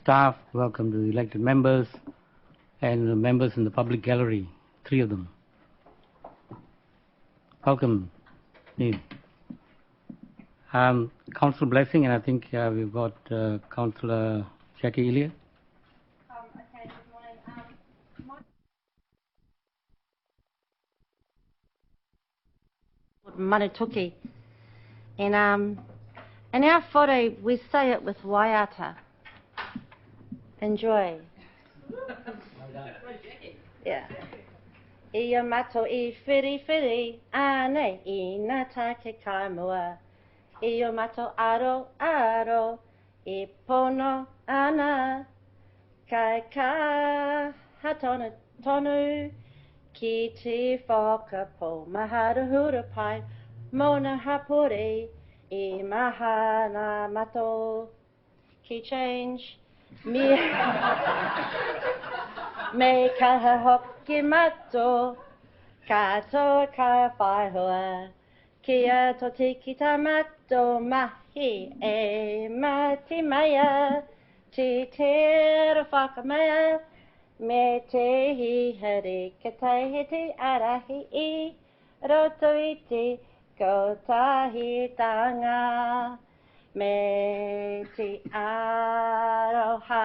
staff, welcome to the elected members, and the members in the public gallery, 3 of them. Welcome, Neil. Council blessing, and I think we've got Councillor Jackie Elliott. Okay, good morning. Manituki. And in our photo, we say it with waiata. Enjoy. Yeah. Ia mato I whiri, ane I na take kaimua. Ia mato aro, I pono ana. Kai ka tonu, ki te whakapo, mahara hura pai, mona hapuri, I mahana mato, ki change, me ka hoki mato, kato ka whaihua, kia to tiki tamato mahi e mati maya, te tera whakamea, me te hi heri ka tahi te arahi I, roto I te kotahi tanga, me te aroha.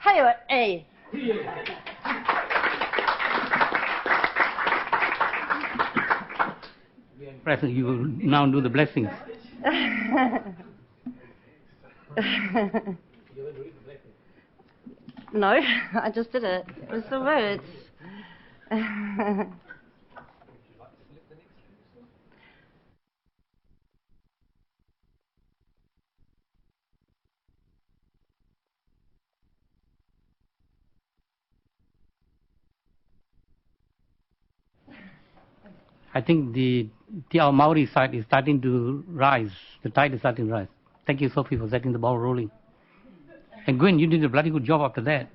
Haiwa e! President, you will now do the blessings. No, I just did it. It was the words. I think our Maori side is starting to rise. The tide is starting to rise. Thank you, Sophie, for setting the ball rolling. And Gwen, you did a bloody good job after that.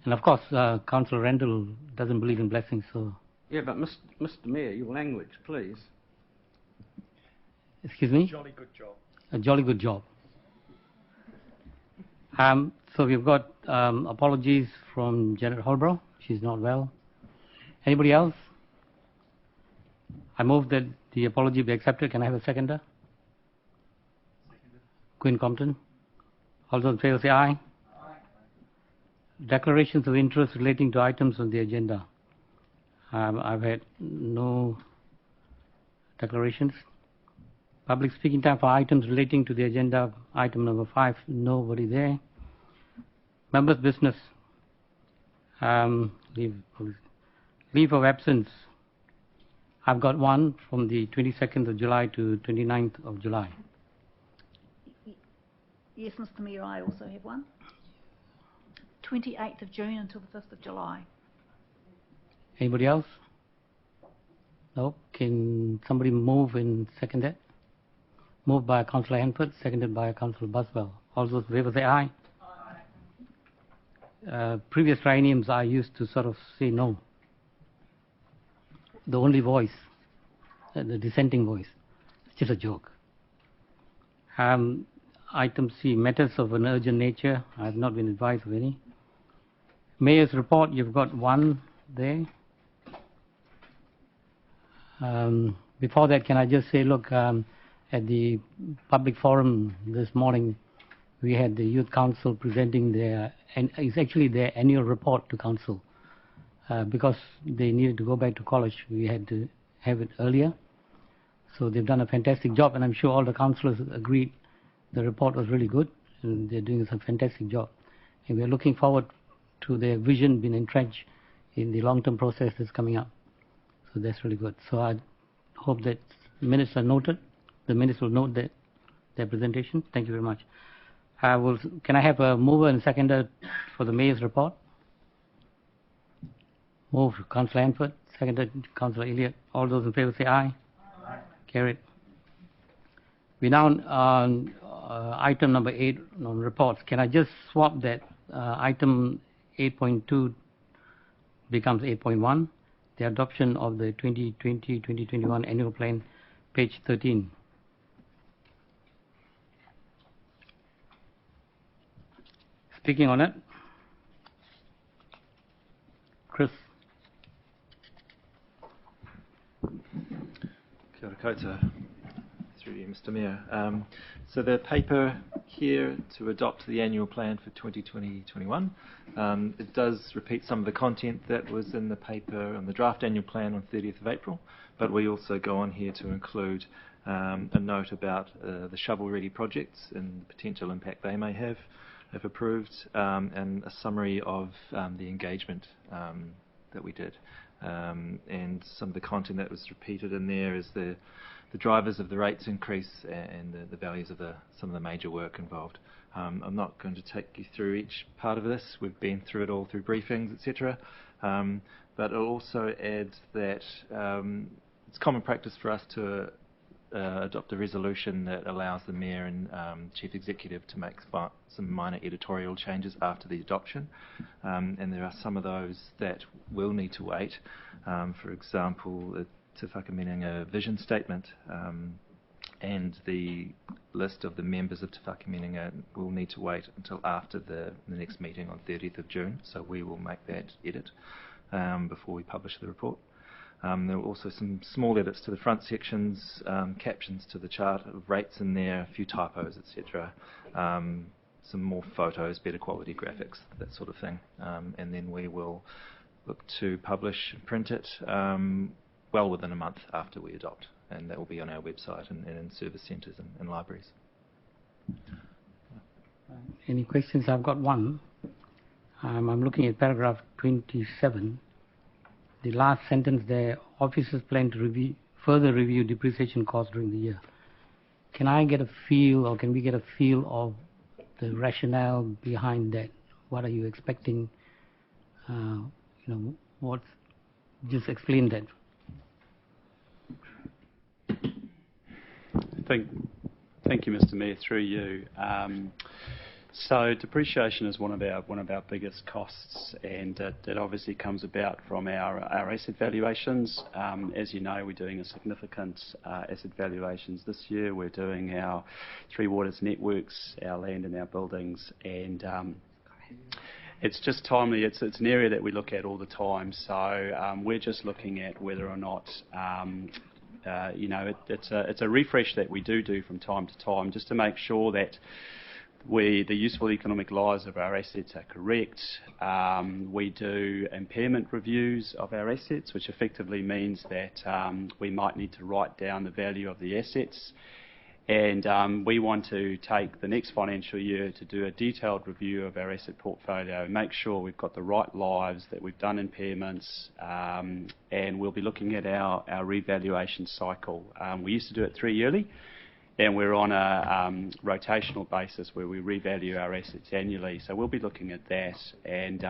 And of course, Councillor Randall doesn't believe in blessings, so... Yeah, but Mr. Mayor, your language, please. Excuse me? Jolly good job. A jolly good job. So we've got apologies from Janet Holbrow. She's not well. Anybody else? I move that the apology be accepted. Can I have a seconder? Quinn Compton. All those in favor say aye. Aye. Declarations of interest relating to items on the agenda. I've had no declarations. Public speaking time for items relating to the agenda. Item number 5, nobody there. Members' business. Leave of absence. I've got one from the 22nd of July to 29th of July. Yes, Mr. Mayor, I also have one. 28th of June until the 5th of July. Anybody else? No? Can somebody move and second that? Moved by Councillor Hanford, seconded by Councillor Buswell. All those in favor say aye. Aye. Previous trienniums I used to sort of say no. The only voice, the dissenting voice. It's just a joke. Item C, matters of an urgent nature. I have not been advised of any. Mayor's report, you've got one there. Before that, can I just say, look, at the public forum this morning, we had the Youth Council presenting it's actually their annual report to Council. Because they needed to go back to college, we had to have it earlier. So they've done a fantastic job, and I'm sure all the councillors agreed the report was really good, and they're doing a fantastic job. And we're looking forward to their vision being entrenched in the long-term process that's coming up. So that's really good. So I hope that minutes are noted. The minutes will note their presentation. Thank you very much. Can I have a mover and seconder for the Mayor's report? Move, Councillor Hanford, seconded Councillor Elliott. All those in favour say aye. Aye. Carried. We now on item number 8 on reports. Can I just swap that item 8.2 becomes 8.1, the adoption of the 2020-2021 annual plan, page 13. Speaking on it, Chris. Kia ora koutou, through you, Mr. Mayor. So the paper here to adopt the annual plan for 2020-21, it does repeat some of the content that was in the paper on the draft annual plan on 30th of April, but we also go on here to include a note about the shovel-ready projects and the potential impact they may have if approved, and a summary of the engagement that we did. And some of the content that was repeated in there is the drivers of the rates increase and the values of some of the major work involved. I'm not going to take you through each part of this. We've been through it all through briefings, etc. But it also adds that it's common practice for us to adopt a resolution that allows the Mayor and Chief Executive to make some minor editorial changes after the adoption. And there are some of those that will need to wait. For example, the Te Whakaminenga vision statement and the list of the members of Te Whakaminenga will need to wait until after the next meeting on 30th of June. So we will make that edit before we publish the report. There were also some small edits to the front sections, captions to the chart of rates in there, a few typos, etc. Some more photos, better quality graphics, that sort of thing. And then we will look to publish and print it well within a month after we adopt. And that will be on our website and in service centres and libraries. Any questions? I've got one. I'm looking at paragraph 27. The last sentence there, officers plan to further review depreciation costs during the year. Can I get a feel, or can we get a feel of the rationale behind that? What are you expecting? Just explain that. Thank you, Mr. Mayor, through you. So depreciation is one of our biggest costs, and it obviously comes about from our asset valuations. As you know, we're doing a significant asset valuations this year. We're doing our Three Waters networks, our land and our buildings, and it's just timely. It's an area that we look at all the time. So we're just looking at whether or not it's a refresh that we do from time to time, just to make sure that the useful economic lives of our assets are correct. We do impairment reviews of our assets, which effectively means that we might need to write down the value of the assets. And we want to take the next financial year to do a detailed review of our asset portfolio and make sure we've got the right lives, that we've done impairments, and we'll be looking at our revaluation cycle. We used to do it 3 yearly. And we're on a rotational basis where we revalue our assets annually. So we'll be looking at that. And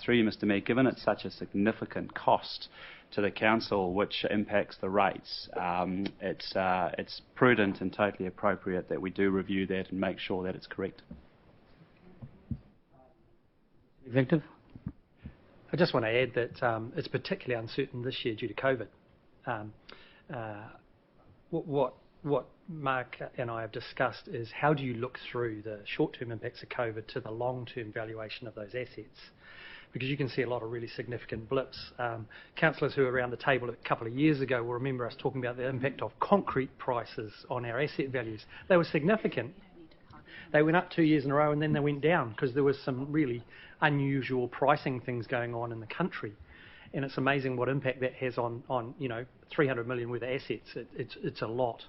through you, Mr. Mayor, given it's such a significant cost to the council, which impacts the rates, it's prudent and totally appropriate that we do review that and make sure that it's correct. Executive? I just want to add that it's particularly uncertain this year due to COVID. What Mark and I have discussed is how do you look through the short-term impacts of COVID to the long-term valuation of those assets? Because you can see a lot of really significant blips. Councillors who were around the table a couple of years ago will remember us talking about the impact of concrete prices on our asset values. They were significant. They went up 2 years in a row and then they went down because there was some really unusual pricing things going on in the country. And it's amazing what impact that has on 300 million worth of assets. It's a lot.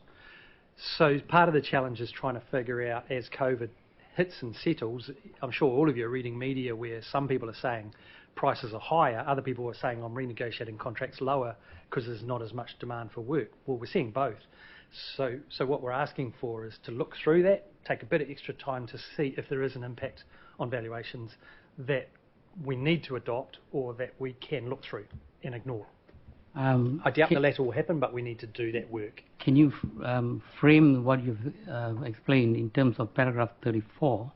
So part of the challenge is trying to figure out, as COVID hits and settles, I'm sure all of you are reading media where some people are saying prices are higher, other people are saying I'm renegotiating contracts lower because there's not as much demand for work. Well, we're seeing both. So what we're asking for is to look through that, take a bit of extra time to see if there is an impact on valuations that we need to adopt or that we can look through and ignore. I doubt the latter will happen, but we need to do that work. Can you frame what you've explained in terms of paragraph 34,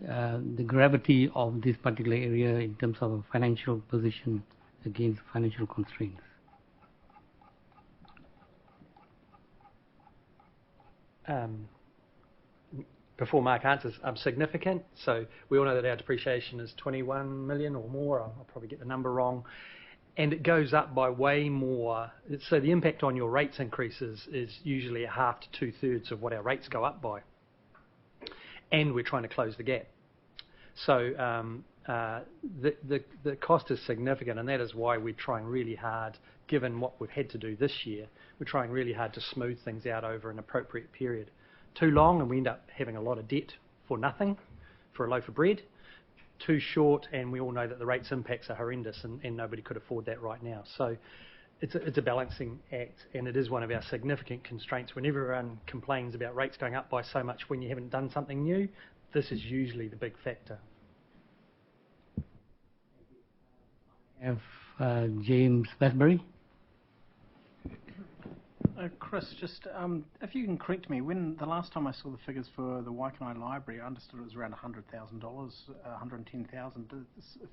the gravity of this particular area in terms of a financial position against financial constraints? before Mark answers, significant. So we all know that our depreciation is 21 million or more. I'll probably get the number wrong. And it goes up by way more. So the impact on your rates increases is usually a half to two-thirds of what our rates go up by. And we're trying to close the gap. So the cost is significant, and that is why we're trying really hard, given what we've had to do this year, we're trying really hard to smooth things out over an appropriate period. Too long and we end up having a lot of debt for nothing, for a loaf of bread. Too short and we all know that the rates impacts are horrendous, and nobody could afford that right now. So it's a balancing act, and it is one of our significant constraints. When everyone complains about rates going up by so much when you haven't done something new, this is usually the big factor. Have James Westbury. Chris, just if you can correct me, when the last time I saw the figures for the Waikanae Library, I understood it was around $100,000, 110,000,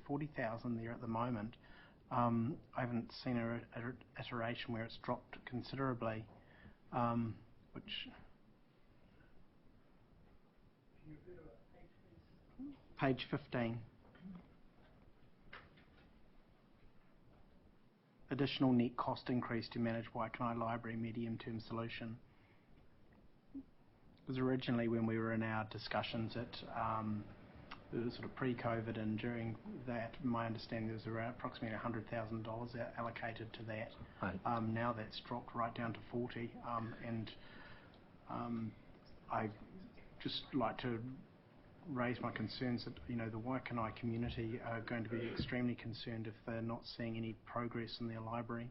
40,000 there at the moment. I haven't seen an iteration where it's dropped considerably, which... Page 15. Additional net cost increase to manage Waikanae Library medium-term solution. Because originally when we were in our discussions it was sort of pre-COVID, and during that, my understanding there was around approximately $100,000 allocated to that. Right. Now that's dropped right down to 40, and I just like to raise my concerns that, you know, the Waikanae community are going to be extremely concerned if they're not seeing any progress in their library.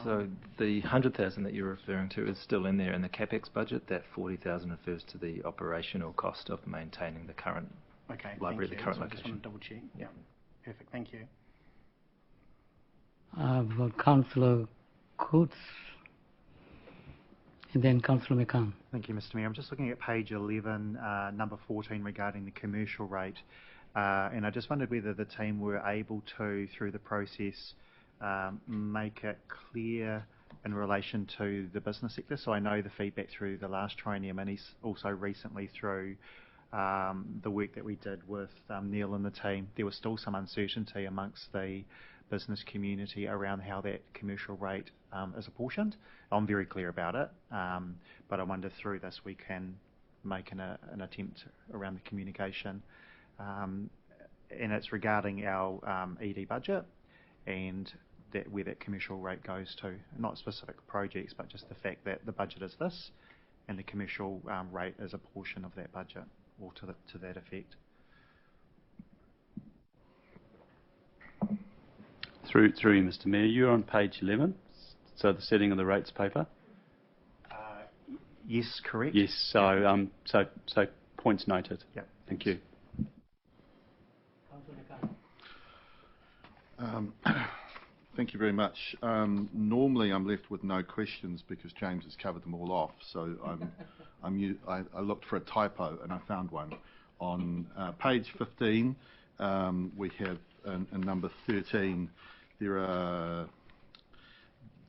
So the 100,000 that you're referring to is still in there in the CapEx budget. That 40,000 refers to the operational cost of maintaining the current library, the current so location. I just want to double check. Yeah, perfect. Thank you. I've got Councillor Coates, and then Councillor McCann. Thank you, Mr. Mayor. I'm just looking at page 11, number 14, regarding the commercial rate. And I just wondered whether the team were able to, through the process, make it clear in relation to the business sector. So I know the feedback through the last triennium, and also recently through the work that we did with Neil and the team. There was still some uncertainty amongst the business community around how that commercial rate is apportioned. I'm very clear about it, but I wonder through this we can make an attempt around the communication. And it's regarding our ED budget and where that commercial rate goes to. Not specific projects, but just the fact that the budget is this and the commercial rate is a portion of that budget, or to that effect. Through you, Mr. Mayor, you're on page 11, so the setting of the rates paper. Yes, correct. Yes. So so points noted. Yep. Thank you. Thank you very much. Normally I'm left with no questions because James has covered them all off. So I looked for a typo and I found one. On page 15, we have in number 13,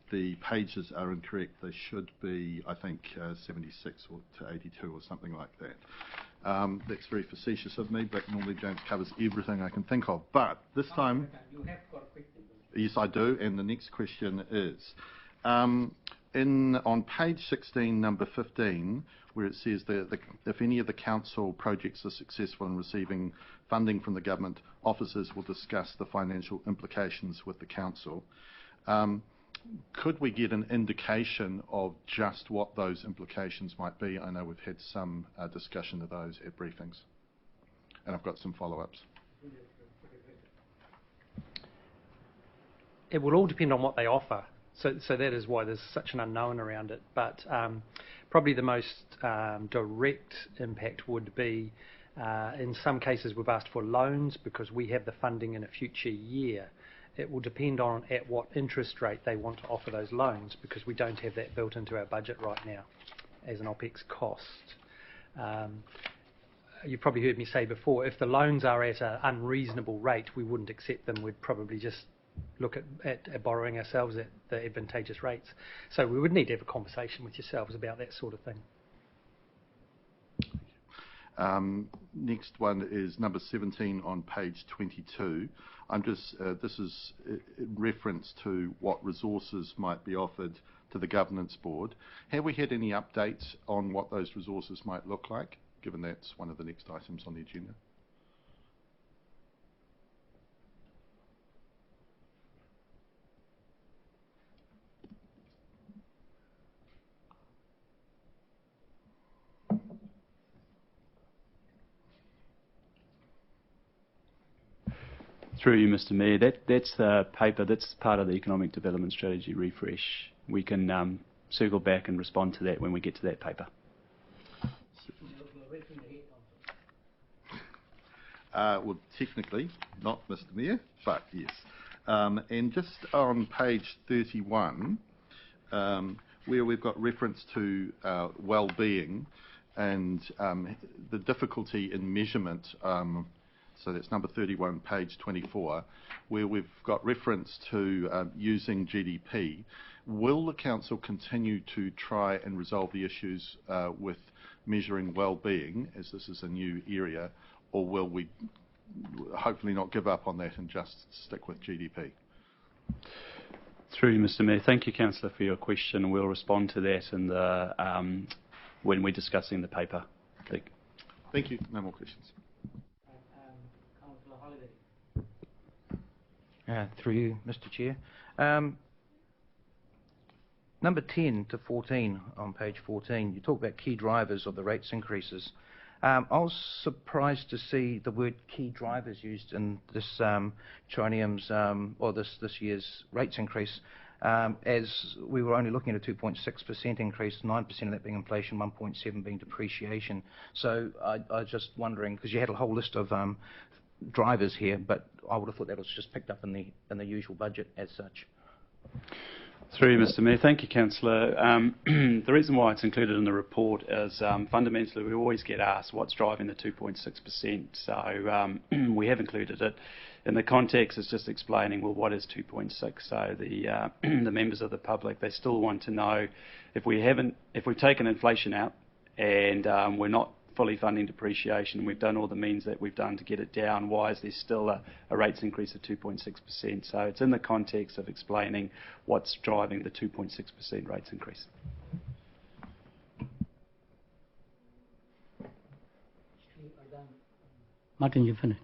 the pages are incorrect. They should be, I think, 76 or to 82 or something like that. That's very facetious of me, but normally James covers everything I can think of. But this time... You have got a question. Yes, I do, and the next question is, on page 16, number 15, where it says that if any of the council projects are successful in receiving funding from the government, officers will discuss the financial implications with the council. Could we get an indication of just what those implications might be? I know we've had some discussion of those at briefings, and I've got some follow-ups. It will all depend on what they offer. So that is why there's such an unknown around it. But probably the most direct impact would be, in some cases we've asked for loans because we have the funding in a future year. It will depend on at what interest rate they want to offer those loans, because we don't have that built into our budget right now as an OPEX cost. You've probably heard me say before, if the loans are at an unreasonable rate, we wouldn't accept them. We'd probably just look at borrowing ourselves at the advantageous rates. So we would need to have a conversation with yourselves about that sort of thing. Next one is number 17 on page 22. I'm just, this is in reference to what resources might be offered to the Governance Board. Have we had any updates on what those resources might look like, given that's one of the next items on the agenda? Through you, Mr. Mayor, that's the paper, that's part of the Economic Development Strategy refresh. We can circle back and respond to that when we get to that paper. Well, technically, not, Mr. Mayor, but yes. And just on page 31, where we've got reference to well-being and the difficulty in measurement, so that's number 31, page 24, where we've got reference to using GDP. Will the Council continue to try and resolve the issues with measuring well-being, as this is a new area, or will we hopefully not give up on that and just stick with GDP? Through you, Mr. Mayor. Thank you, Councillor, for your question. We'll respond to that in the, when we're discussing the paper. Thank you. No more questions. Through you, Mr. Chair. Number 10 to 14 on page 14, you talk about key drivers of the rates increases. I was surprised to see the word key drivers used in this triennium's or this year's rates increase, as we were only looking at a 2.6% increase, 9% of that being inflation, 1.7% being depreciation. So I was just wondering, because you had a whole list of drivers here, but I would have thought that was just picked up in the usual budget as such. Through you, Mr. Mayor. Thank you, Councillor. The reason why it's included in the report is fundamentally we always get asked what's driving the 2.6%. So we have included it. In the context, it's just explaining, well, what is 2.6? So the members of the public, they still want to know if we've taken inflation out and we're not fully funding depreciation, we've done all the means that we've done to get it down, why is there still a rates increase of 2.6%? So it's in the context of explaining what's driving the 2.6% rates increase. Martin, you finished?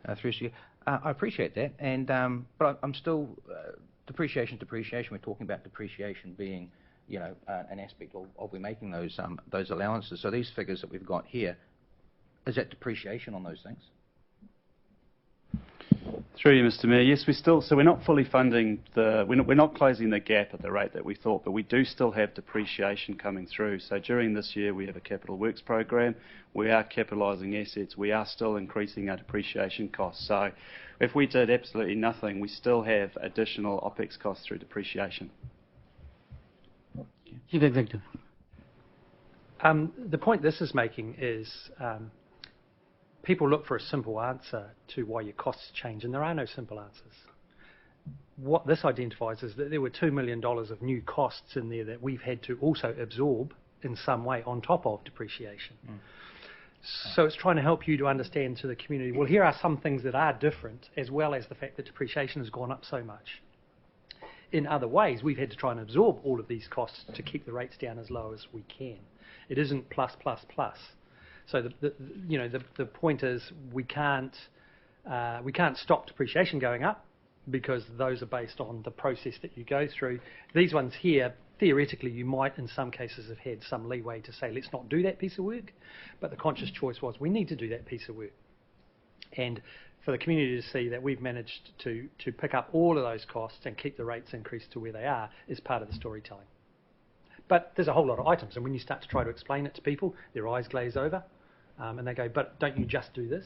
No. Through you. I appreciate that, and but I'm still depreciation. We're talking about depreciation being, you know, an aspect of we're making those allowances. So these figures that we've got here, is that depreciation on those things? Through you, Mr. Mayor. Yes, we're not fully funding we're not closing the gap at the rate that we thought, but we do still have depreciation coming through. So during this year, we have a capital works program. We are capitalising assets. We are still increasing our depreciation costs. So if we did absolutely nothing, we still have additional OPEX costs through depreciation. Chief Executive. The point this is making is people look for a simple answer to why your costs change, and there are no simple answers. What this identifies is that there were $2 million of new costs in there that we've had to also absorb in some way on top of depreciation. So it's trying to help you to understand to the community, well, here are some things that are different, as well as the fact that depreciation has gone up so much. In other ways, we've had to try and absorb all of these costs to keep the rates down as low as we can. It isn't plus, plus, plus. So the point is we can't stop depreciation going up because those are based on the process that you go through. These ones here, theoretically, you might in some cases have had some leeway to say, let's not do that piece of work. But the conscious choice was we need to do that piece of work. And for the community to see that we've managed to pick up all of those costs and keep the rates increased to where they are is part of the storytelling. But there's a whole lot of items, and when you start to try to explain it to people, their eyes glaze over, and they go, but don't you just do this?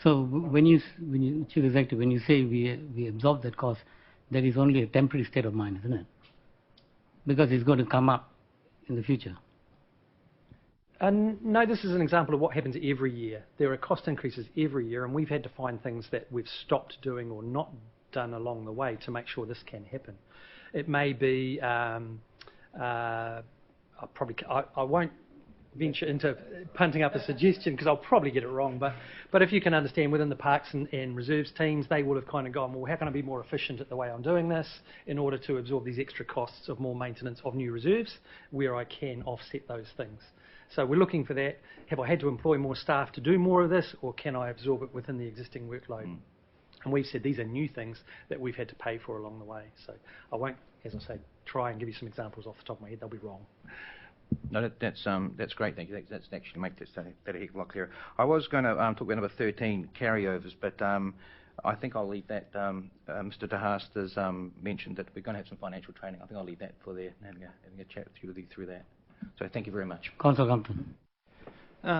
So when you Chief Executive, when you say we absorb that cost, that is only a temporary state of mind, isn't it? Because it's going to come up in the future. No, this is an example of what happens every year. There are cost increases every year, and we've had to find things that we've stopped doing or not done along the way to make sure this can happen. It may be, I won't venture into punting up a suggestion because I'll probably get it wrong, but if you can understand within the parks and reserves teams, they will have kind of gone, well, how can I be more efficient at the way I'm doing this in order to absorb these extra costs of more maintenance of new reserves where I can offset those things. So we're looking for that. Have I had to employ more staff to do more of this, or can I absorb it within the existing workload? And we've said these are new things that we've had to pay for along the way. So I won't, as I say, try and give you some examples off the top of my head. They'll be wrong. No, that's great. Thank you. That's actually make that a heck of a lot clearer. I was going to talk about number 13 carryovers, but I think I'll leave that. Mr. DeHaast has mentioned that we're going to have some financial training. I think I'll leave that for there, having a chat with you through that. So thank you very much. Councillor Compton.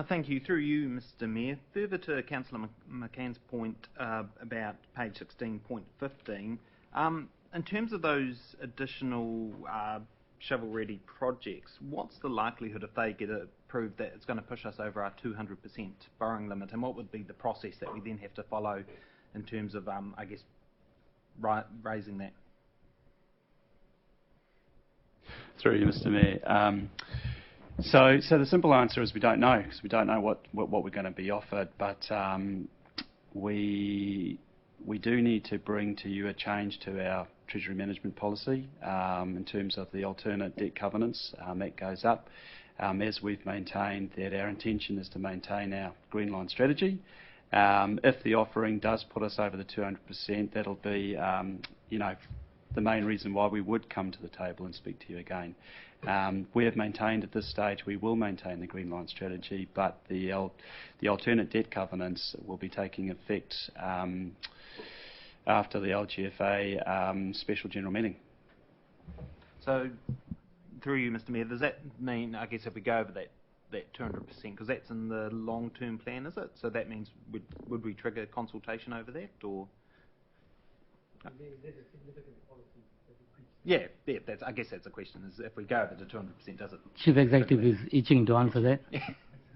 Thank you. Through you, Mr. Mayor. Further to Councillor McCann's point about page 16.15, in terms of those additional shovel-ready projects, what's the likelihood if they get approved that it's going to push us over our 200% borrowing limit, and what would be the process that we then have to follow in terms of, I guess, raising that? Through you, Mr. Mayor. So the simple answer is we don't know, because we don't know what we're going to be offered, but we do need to bring to you a change to our Treasury management policy in terms of the alternate debt covenants. That goes up as we've maintained that our intention is to maintain our green line strategy. If the offering does put us over the 200%, that'll be the main reason why we would come to the table and speak to you again. We have maintained at this stage we will maintain the green line strategy, but the alternate debt covenants will be taking effect after the LGFA special general meeting. So, through you, Mr. Mayor, does that mean, I guess, if we go over that 200%, because that's in the long-term plan, is it? So that means would we trigger consultation over that, or? Yeah, I guess that's the question, is if we go over to 200%, does it? Chief Executive is itching to answer that.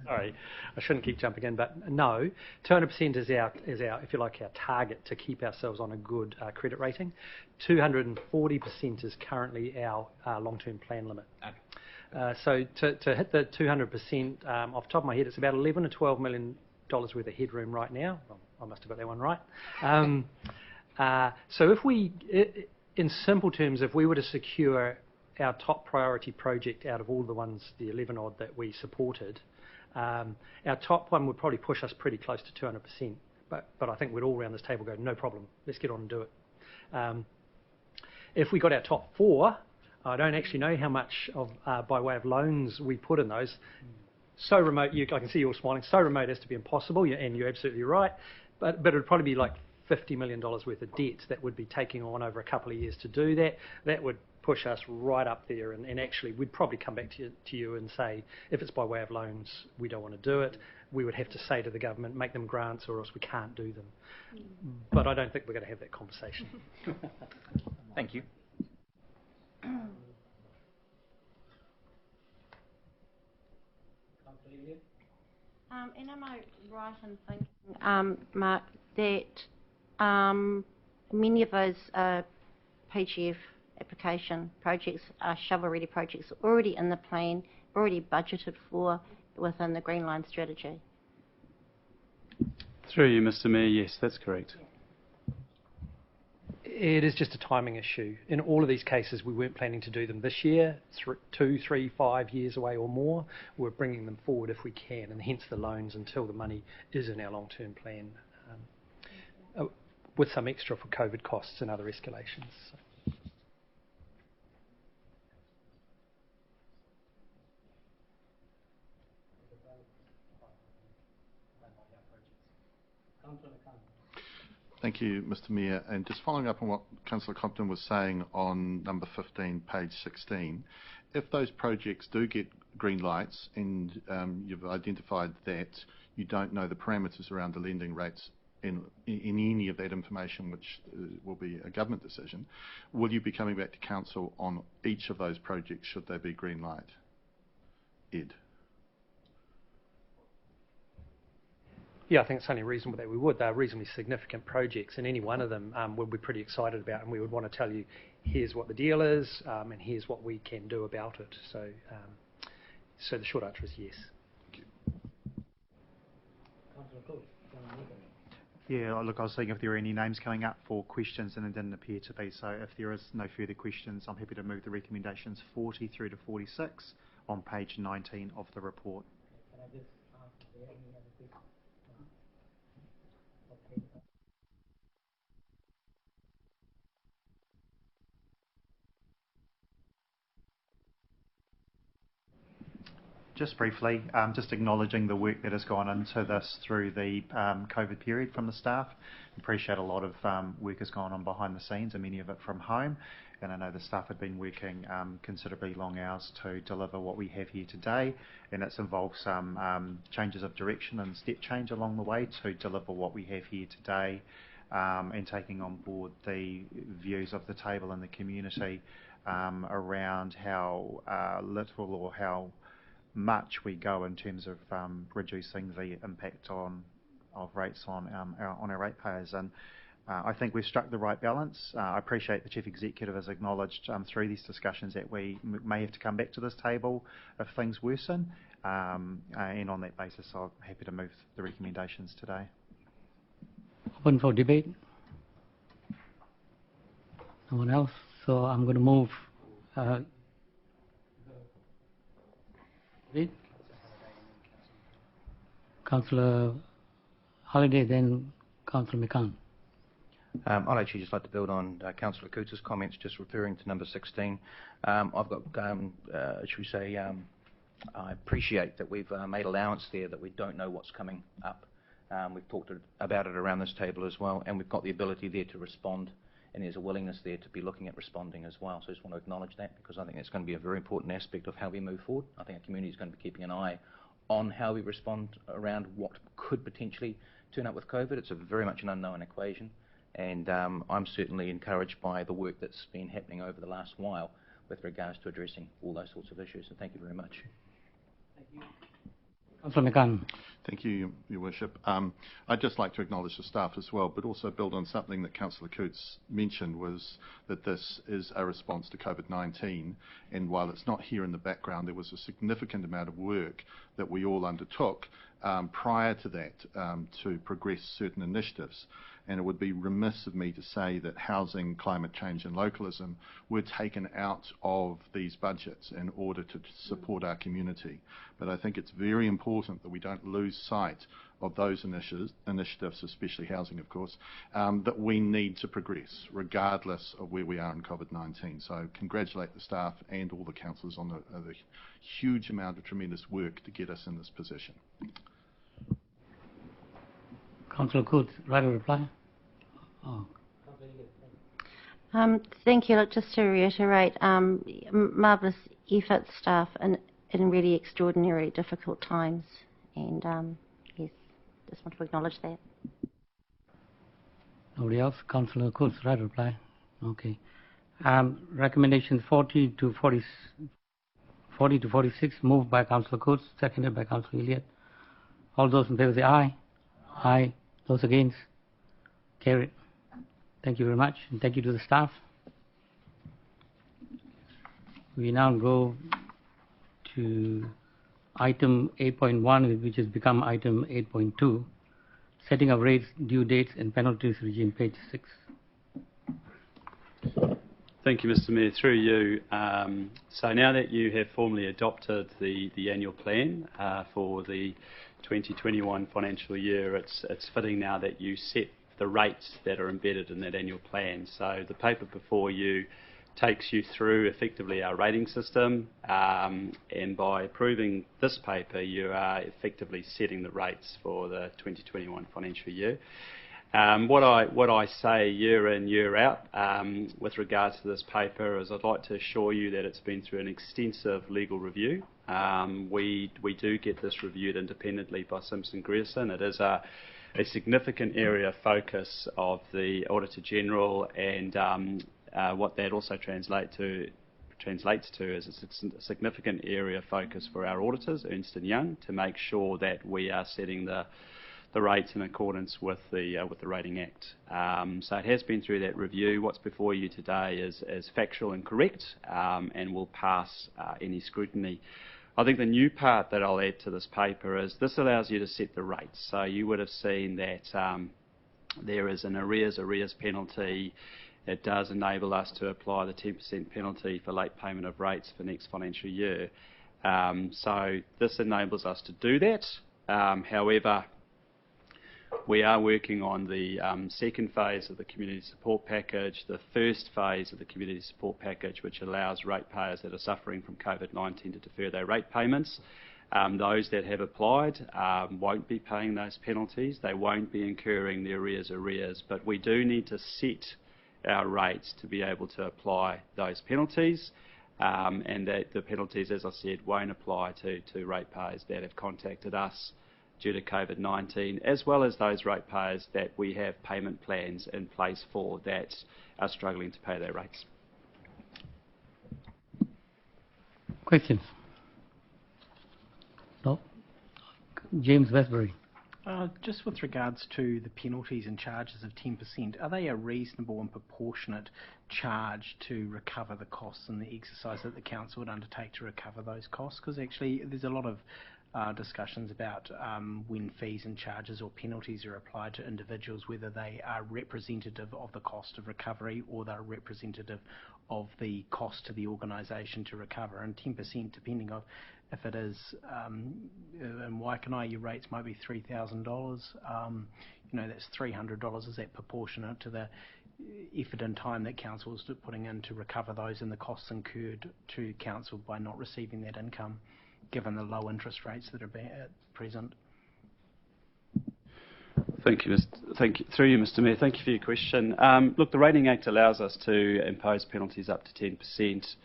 Sorry, I shouldn't keep jumping in, but no, 200% is our, if you like, our target to keep ourselves on a good credit rating. 240% is currently our long-term plan limit. Okay. So to hit the 200%, off the top of my head, it's about $11 to $12 million worth of headroom right now. Well, I must have got that one right. So if we, in simple terms, if we were to secure our top priority project out of all the ones, the 11 odd that we supported, our top one would probably push us pretty close to 200%. But I think we'd all around this table go, no problem, let's get on and do it. If we got our top four, I don't actually know how much of by way of loans we put in those. So remote, I can see you all smiling, so remote as to be impossible, and you're absolutely right. But it would probably be like $50 million worth of debts that would be taking on over a couple of years to do that. That would push us right up there, and actually we'd probably come back to you and say, if it's by way of loans, we don't want to do it. We would have to say to the government, make them grants or else we can't do them. But I don't think we're going to have that conversation. Thank you. And am I right in thinking, Mark, that many of those PGF application projects are shovel-ready projects already in the plan, already budgeted for within the Green Line strategy? Through you, Mr. Mayor, yes, that's correct. It is just a timing issue. In all of these cases, we weren't planning to do them this year, 2, 3, 5 years away or more. We're bringing them forward if we can, and hence the loans until the money is in our long-term plan, with some extra for COVID costs and other escalations. Thank you, Mr. Mayor. And just following up on what Councillor Compton was saying on number 15, page 16, if those projects do get green lights and you've identified that you don't know the parameters around the lending rates in any of that information, which will be a government decision, will you be coming back to council on each of those projects should they be green light? Ed? Yeah, I think it's only reasonable that we would. They're reasonably significant projects, and any one of them we'd be pretty excited about, and we would want to tell you here's what the deal is, and here's what we can do about it. So the short answer is yes. Yeah, look, I was seeing if there were any names coming up for questions, and it didn't appear to be. So if there is no further questions, I'm happy to move the recommendations 40 through to 46 on page 19 of the report. Can I just ask if there are any other questions? Okay. Just briefly, just acknowledging the work that has gone into this through the COVID period from the staff. Appreciate a lot of work has gone on behind the scenes, and many of it from home. And I know the staff have been working considerably long hours to deliver what we have here today, and it's involved some changes of direction and step change along the way to deliver what we have here today, and taking on board the views of the table and the community around how little or how much we go in terms of reducing the impact of rates on our ratepayers. And I think we've struck the right balance. I appreciate the Chief Executive has acknowledged through these discussions that we may have to come back to this table if things worsen, and on that basis I'm happy to move the recommendations today. Open for debate. No one else? So I'm going to move. Councillor Halliday, then Councillor McCann. I'd actually just like to build on Councillor Coote's comments, just referring to number 16. I've got, should we say, I appreciate that we've made allowance there that we don't know what's coming up. We've talked about it around this table as well, and we've got the ability there to respond, and there's a willingness there to be looking at responding as well. So I just want to acknowledge that, because I think it's going to be a very important aspect of how we move forward. I think our community is going to be keeping an eye on how we respond around what could potentially turn up with COVID. It's very much an unknown equation, and I'm certainly encouraged by the work that's been happening over the last while with regards to addressing all those sorts of issues. So thank you very much. Thank you. Councillor McCann. Thank you, Your Worship. I'd just like to acknowledge the staff as well, but also build on something that Councillor Cootes mentioned, was that this is a response to COVID-19, and while it's not here in the background, there was a significant amount of work that we all undertook prior to that to progress certain initiatives. And it would be remiss of me to say that housing, climate change and localism were taken out of these budgets in order to support our community. But I think it's very important that we don't lose sight of those initiatives, especially housing, of course, that we need to progress regardless of where we are in COVID-19. So congratulate the staff and all the councillors on the huge amount of tremendous work to get us in this position. Councillor Could, right of reply? Oh. Thank you. Just to reiterate, marvellous effort, staff, in really extraordinary, difficult times. And yes, just want to acknowledge that. Nobody else? Councillor Could, right of reply? Okay. Recommendations 40 to 46, moved by Councillor Could, seconded by Councillor Elliott. All those in favour say aye. Aye. Those against? Carried. Thank you very much, and thank you to the staff. We now go to item 8.1, which has become item 8.2, setting of rates, due dates and penalties regime, page 6. Thank you, Mr. Mayor. Through you, so now that you have formally adopted the annual plan for the 2021 financial year, it's fitting now that you set the rates that are embedded in that annual plan. So the paper before you takes you through effectively our rating system, and by approving this paper you are effectively setting the rates for the 2021 financial year. What I say year in, year out with regards to this paper is I'd like to assure you that it's been through an extensive legal review. We do get this reviewed independently by Simpson Grierson. It is a significant area of focus of the Auditor General, and what that also translates to is it's a significant area of focus for our auditors, Ernst & Young, to make sure that we are setting the the rates in accordance with the Rating Act. So it has been through that review. What's before you today is factual and correct, and will pass any scrutiny. I think the new part that I'll add to this paper is this allows you to set the rates. So you would have seen that there is an arrears penalty. It does enable us to apply the 10% penalty for late payment of rates for next financial year. So this enables us to do that. However, we are working on the second phase of the community support package, the first phase of the community support package, which allows ratepayers that are suffering from COVID-19 to defer their rate payments. Those that have applied won't be paying those penalties. They won't be incurring the arrears, but we do need to set our rates to be able to apply those penalties, and that the penalties, as I said, won't apply to ratepayers that have contacted us due to COVID-19, as well as those ratepayers that we have payment plans in place for that are struggling to pay their rates. Questions? No? James Westbury. Just with regards to the penalties and charges of 10%, are they a reasonable and proportionate charge to recover the costs and the exercise that the council would undertake to recover those costs? Because actually there's a lot of discussions about when fees and charges or penalties are applied to individuals, whether they are representative of the cost of recovery or they're representative of the cost to the organisation to recover. And 10%, depending on if it is in Waikanae, your rates might be $3,000. That's $300. Is that proportionate to the effort and time that council is putting in to recover those and the costs incurred to council by not receiving that income, given the low interest rates that are at present? Thank you, through you, Mr. Mayor. Thank you for your question. Look, the Rating Act allows us to impose penalties up to 10%,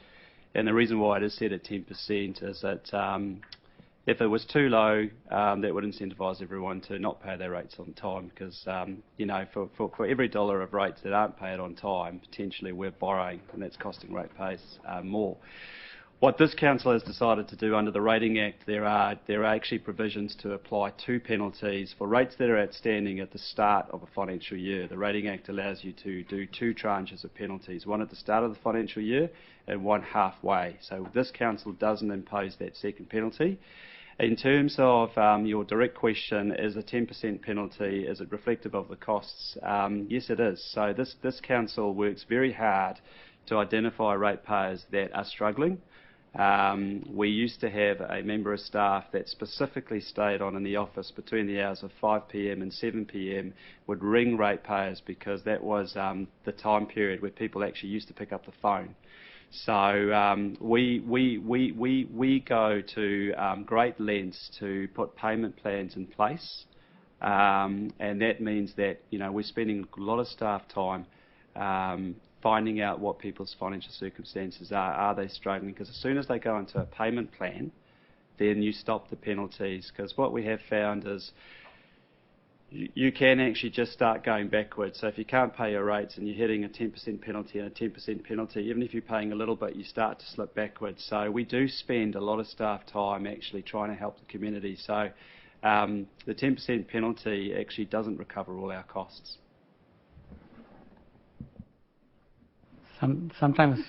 and the reason why it is set at 10% is that if it was too low, that would incentivise everyone to not pay their rates on time, because for every dollar of rates that aren't paid on time, potentially we're borrowing, and that's costing ratepayers more. What this council has decided to do under the Rating Act, there are actually provisions to apply two penalties for rates that are outstanding at the start of a financial year. The Rating Act allows you to do two tranches of penalties, one at the start of the financial year and one halfway. So this council doesn't impose that second penalty. In terms of your direct question, is a 10% penalty, is it reflective of the costs? Yes, it is. So this council works very hard to identify ratepayers that are struggling. We used to have a member of staff that specifically stayed on in the office between the hours of 5 p.m. and 7 p.m. would ring ratepayers, because that was the time period where people actually used to pick up the phone. So we go to great lengths to put payment plans in place, and that means that we're spending a lot of staff time finding out what people's financial circumstances are. Are they struggling? Because as soon as they go into a payment plan, then you stop the penalties. Because what we have found is you can actually just start going backwards. So if you can't pay your rates and you're hitting a 10% penalty and a 10% penalty, even if you're paying a little bit, you start to slip backwards. So we do spend a lot of staff time actually trying to help the community. So the 10% penalty actually doesn't recover all our costs. Sometimes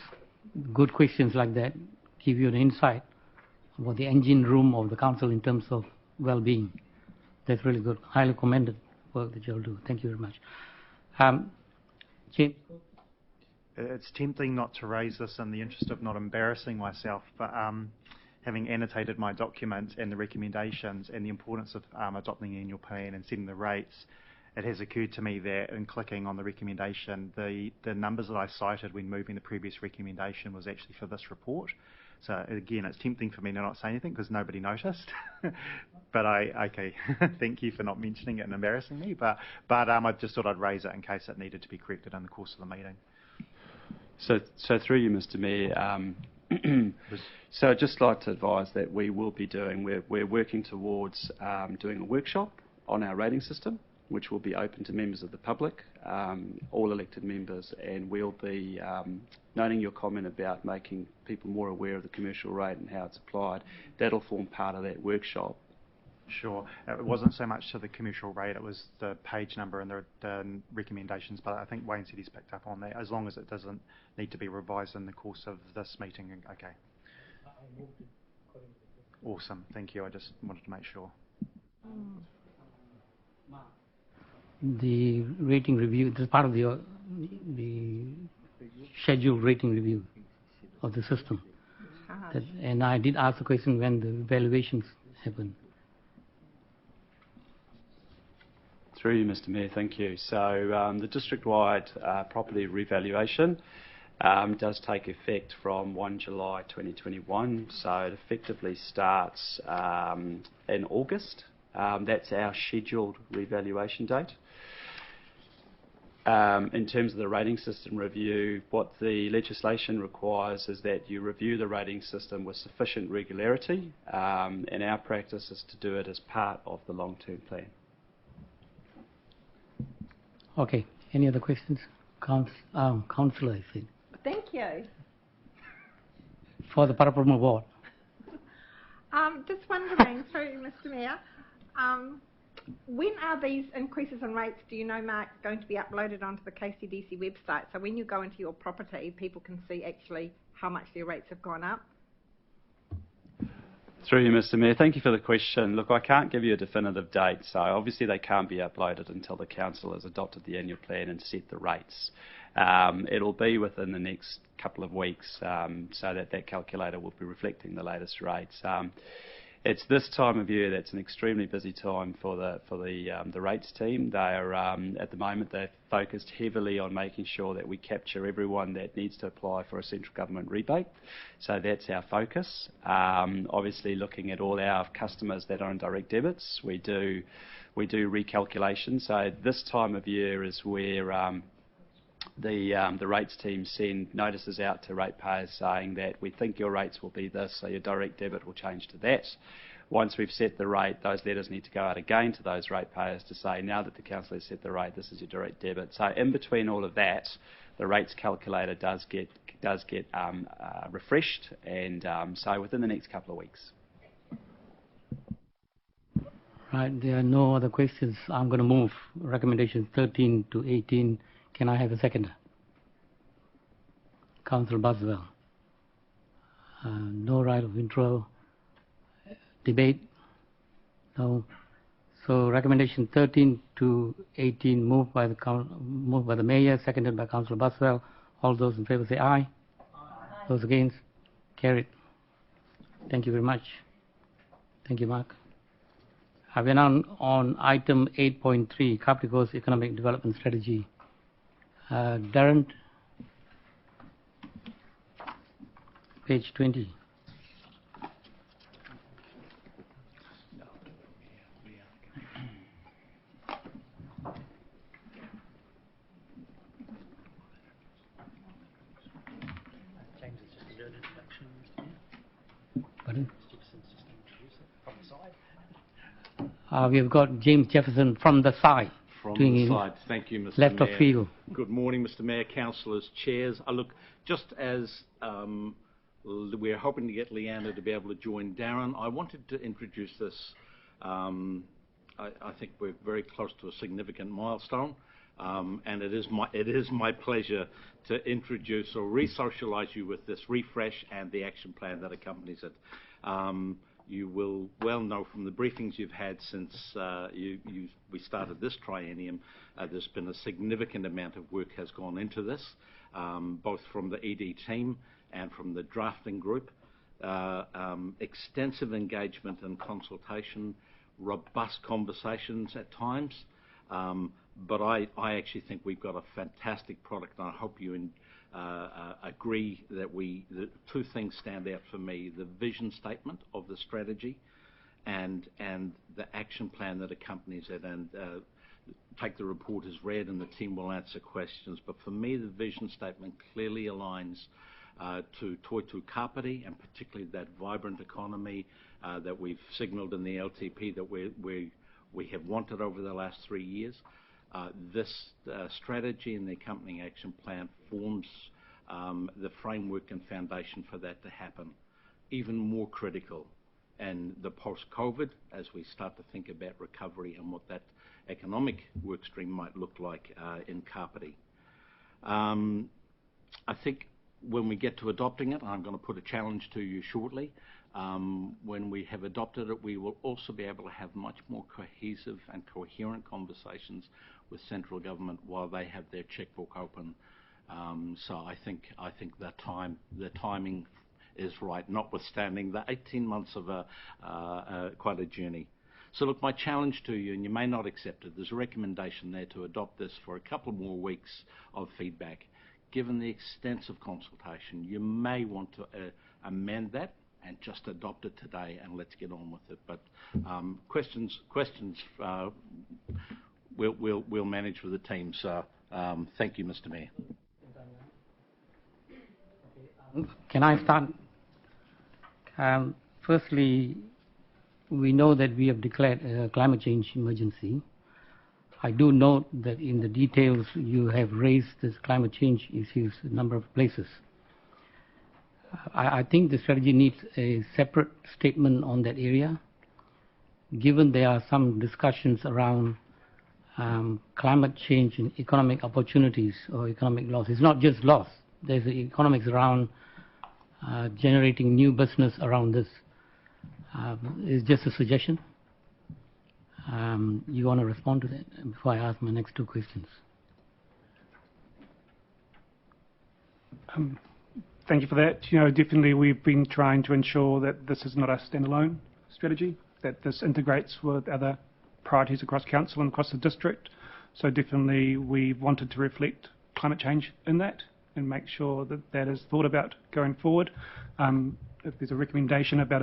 good questions like that give you an insight about the engine room of the council in terms of well-being. That's really good. Highly commended work that you'll do. Thank you very much. James? It's tempting not to raise this in the interest of not embarrassing myself, but having annotated my document and the recommendations and the importance of adopting the annual plan and setting the rates, it has occurred to me that in clicking on the recommendation, the numbers that I cited when moving the previous recommendation was actually for this report. So again, it's tempting for me to not say anything because nobody noticed. But okay, thank you for not mentioning it and embarrassing me. But I just thought I'd raise it in case it needed to be corrected in the course of the meeting. So through you, Mr. Mayor, so I'd just like to advise that we will be we're working towards doing a workshop on our rating system, which will be open to members of the public, all elected members, and we'll be noting your comment about making people more aware of the commercial rate and how it's applied. That'll form part of that workshop. Sure. It wasn't so much to the commercial rate, it was the page number and the recommendations, but I think Wayne said he's picked up on that, as long as it doesn't need to be revised in the course of this meeting. Okay. Awesome. Thank you. I just wanted to make sure. The rating review, this is part of the scheduled rating review of the system. And I did ask the question when the evaluations happen. Through you, Mr Mayor, thank you. So the district-wide property revaluation does take effect from 1 July 2021, so it effectively starts in August. That's our scheduled revaluation date. In terms of the rating system review, what the legislation requires is that you review the rating system with sufficient regularity, and our practice is to do it as part of the long-term plan. Okay. Any other questions? Councillor, I think. Thank you. For the Paraparaumu Ward. Just wondering, through Mr Mayor, when are these increases in rates, do you know, Mark, going to be uploaded onto the KCDC website? So when you go into your property, people can see actually how much their rates have gone up? Through you, Mr Mayor, thank you for the question. Look, I can't give you a definitive date, so obviously they can't be uploaded until the council has adopted the annual plan and set the rates. It'll be within the next couple of weeks, so that calculator will be reflecting the latest rates. It's this time of year that's an extremely busy time for the rates team. They are at the moment they're focused heavily on making sure that we capture everyone that needs to apply for a central government rebate. So that's our focus. Obviously, looking at all our customers that are on direct debits, we do recalculations. So this time of year is where the rates team send notices out to ratepayers saying that we think your rates will be this, so your direct debit will change to that. Once we've set the rate, those letters need to go out again to those ratepayers to say, now that the council has set the rate, this is your direct debit. So in between all of that, the rates calculator does get refreshed, and so within the next couple of weeks. Right, there are no other questions. I'm going to move recommendations 13 to 18. Can I have a seconder? Councillor Buswell. No right of intro. Debate? No. So recommendation 13 to 18 moved by the Mayor, seconded by Councillor Buswell. All those in favour say aye. Aye. Those against? Carried. Thank you very much. Thank you, Mark. We're now on item 8.3, Kapiti Coast Economic Development Strategy. Darren, page 20. James is just a good introduction. Pardon? We've got James Jefferson from the side. From the side. Thank you, Mr. Left Mayor. of field. Good morning, Mr. Mayor, councillors, chairs. Look, just as we're hoping to get Leanna to be able to join Darren, I wanted to introduce this. I think we're very close to a significant milestone, and it is my pleasure to introduce or re-socialise you with this refresh and the action plan that accompanies it. You will well know from the briefings you've had since we started this triennium, there's been a significant amount of work has gone into this, both from the ED team and from the drafting group. Extensive engagement and consultation, robust conversations at times, but I actually think we've got a fantastic product, and I hope you agree that the two things stand out for me: the vision statement of the strategy and the action plan that accompanies it. And take the report as read and the team will answer questions, but for me the vision statement clearly aligns to Toitu Kapiti, and particularly that vibrant economy that we've signalled in the LTP that we have wanted over the last 3 years. This strategy and the accompanying action plan forms the framework and foundation for that to happen. Even more critical and the post-COVID as we start to think about recovery and what that economic workstream might look like in Kapiti. I think when we get to adopting it, I'm going to put a challenge to you shortly. When we have adopted it, we will also be able to have much more cohesive and coherent conversations with central government while they have their checkbook open. So I think the timing is right, notwithstanding the 18 months of quite a journey. So look, my challenge to you, and you may not accept it, there's a recommendation there to adopt this for a couple more weeks of feedback. Given the extensive consultation, you may want to amend that and just adopt it today, and let's get on with it. But questions we'll manage with the team. So thank you, Mr. Mayor. Can I start? Firstly, we know that we have declared a climate change emergency. I do note that in the details you have raised this climate change issues in a number of places. I think the strategy needs a separate statement on that area, given there are some discussions around climate change and economic opportunities or economic loss. It's not just loss. There's economics around generating new business around this. It's just a suggestion. You want to respond to that before I ask my next two questions? Thank you for that. You know, definitely we've been trying to ensure that this is not a standalone strategy, that this integrates with other priorities across council and across the district. So definitely we wanted to reflect climate change in that and make sure that that is thought about going forward. If there's a recommendation about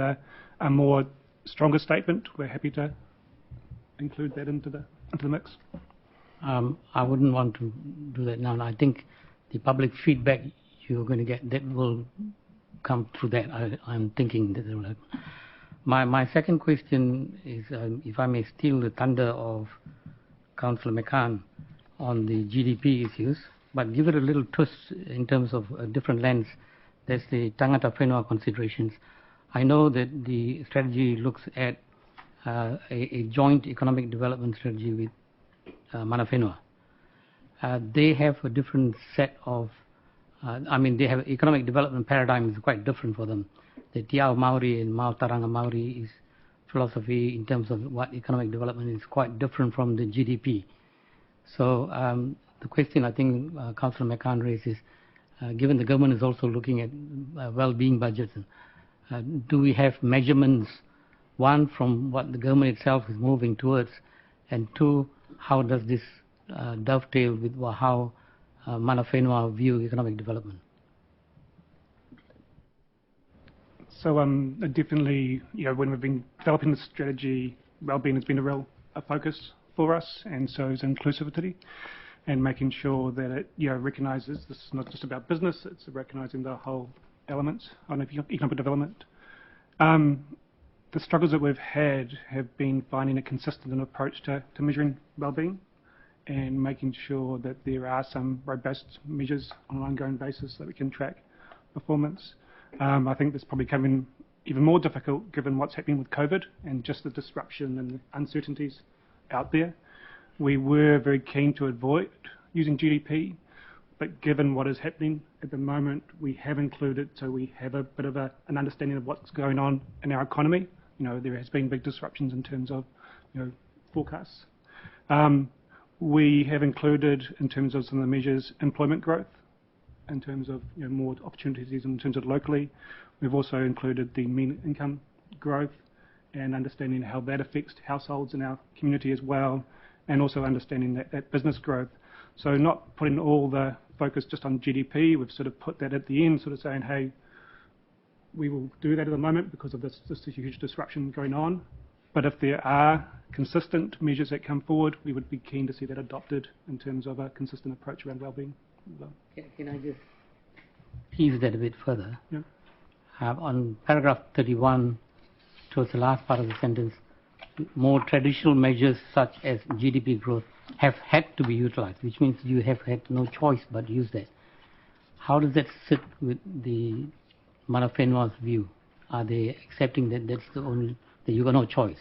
a more stronger statement, we're happy to include that into the mix. I wouldn't want to do that now. I think the public feedback you're going to get, that will come through that. I'm thinking that it will happen. My second question is, if I may steal the thunder of Councillor McCann on the GDP issues, but give it a little twist in terms of a different lens. There's the Tangata Whenua considerations. I know that the strategy looks at a joint economic development strategy with Mana Whenua. They have a different set of, they have economic development paradigm is quite different for them. The Tiao Maori and Maotaranga Maori is philosophy in terms of what economic development is quite different from the GDP. So the question I think Councillor McCann raised is, given the government is also looking at well-being budgets, do we have measurements, one, from what the government itself is moving towards, and two, how does this dovetail with how Mana Whenua view economic development? So definitely, you know, when we've been developing the strategy, wellbeing has been a real focus for us, and so is inclusivity, and making sure that it, you know, recognises this is not just about business; it's recognising the whole elements on economic development. The struggles that we've had have been finding a consistent approach to measuring wellbeing, and making sure that there are some robust measures on an ongoing basis that we can track performance. I think this probably coming even more difficult given what's happening with COVID and just the disruption and the uncertainties out there. We were very keen to avoid using GDP, but given what is happening at the moment, we have included, so we have a bit of an understanding of what's going on in our economy. You know, there has been big disruptions in terms of, you know, forecasts. We have included, in terms of some of the measures, employment growth, in terms of, you know, more opportunities in terms of locally. We've also included the mean income growth and understanding how that affects households in our community as well, and also understanding that business growth. So not putting all the focus just on GDP, we've sort of put that at the end, sort of saying, hey, we will do that at the moment because of this huge disruption going on. But if there are consistent measures that come forward, we would be keen to see that adopted in terms of a consistent approach around wellbeing. Can I just tease that a bit further? Yeah. On paragraph 31, towards the last part of the sentence, more traditional measures such as GDP growth have had to be utilized, which means you have had no choice but use that. How does that sit with the Mana Whenua's view? are they accepting that that's the only, that you got no choice?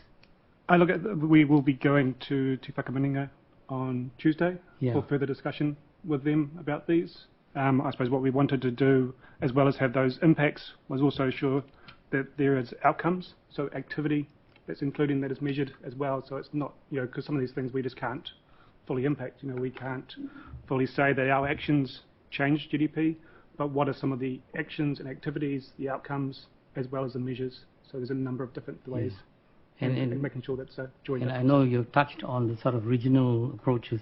We will be going to Te Whakamaninga on Tuesday Yeah. for further discussion with them about these. I suppose what we wanted to do, as well as have those impacts, was also ensure that there is outcomes, so activity that's including that is measured as well. So it's not, because some of these things we just can't fully impact. We can't fully say that our actions change GDP, but what are some of the actions and activities, the outcomes, as well as the measures. So there's a number of different ways. And making sure that's joined And up. I know you've touched on the sort of regional approaches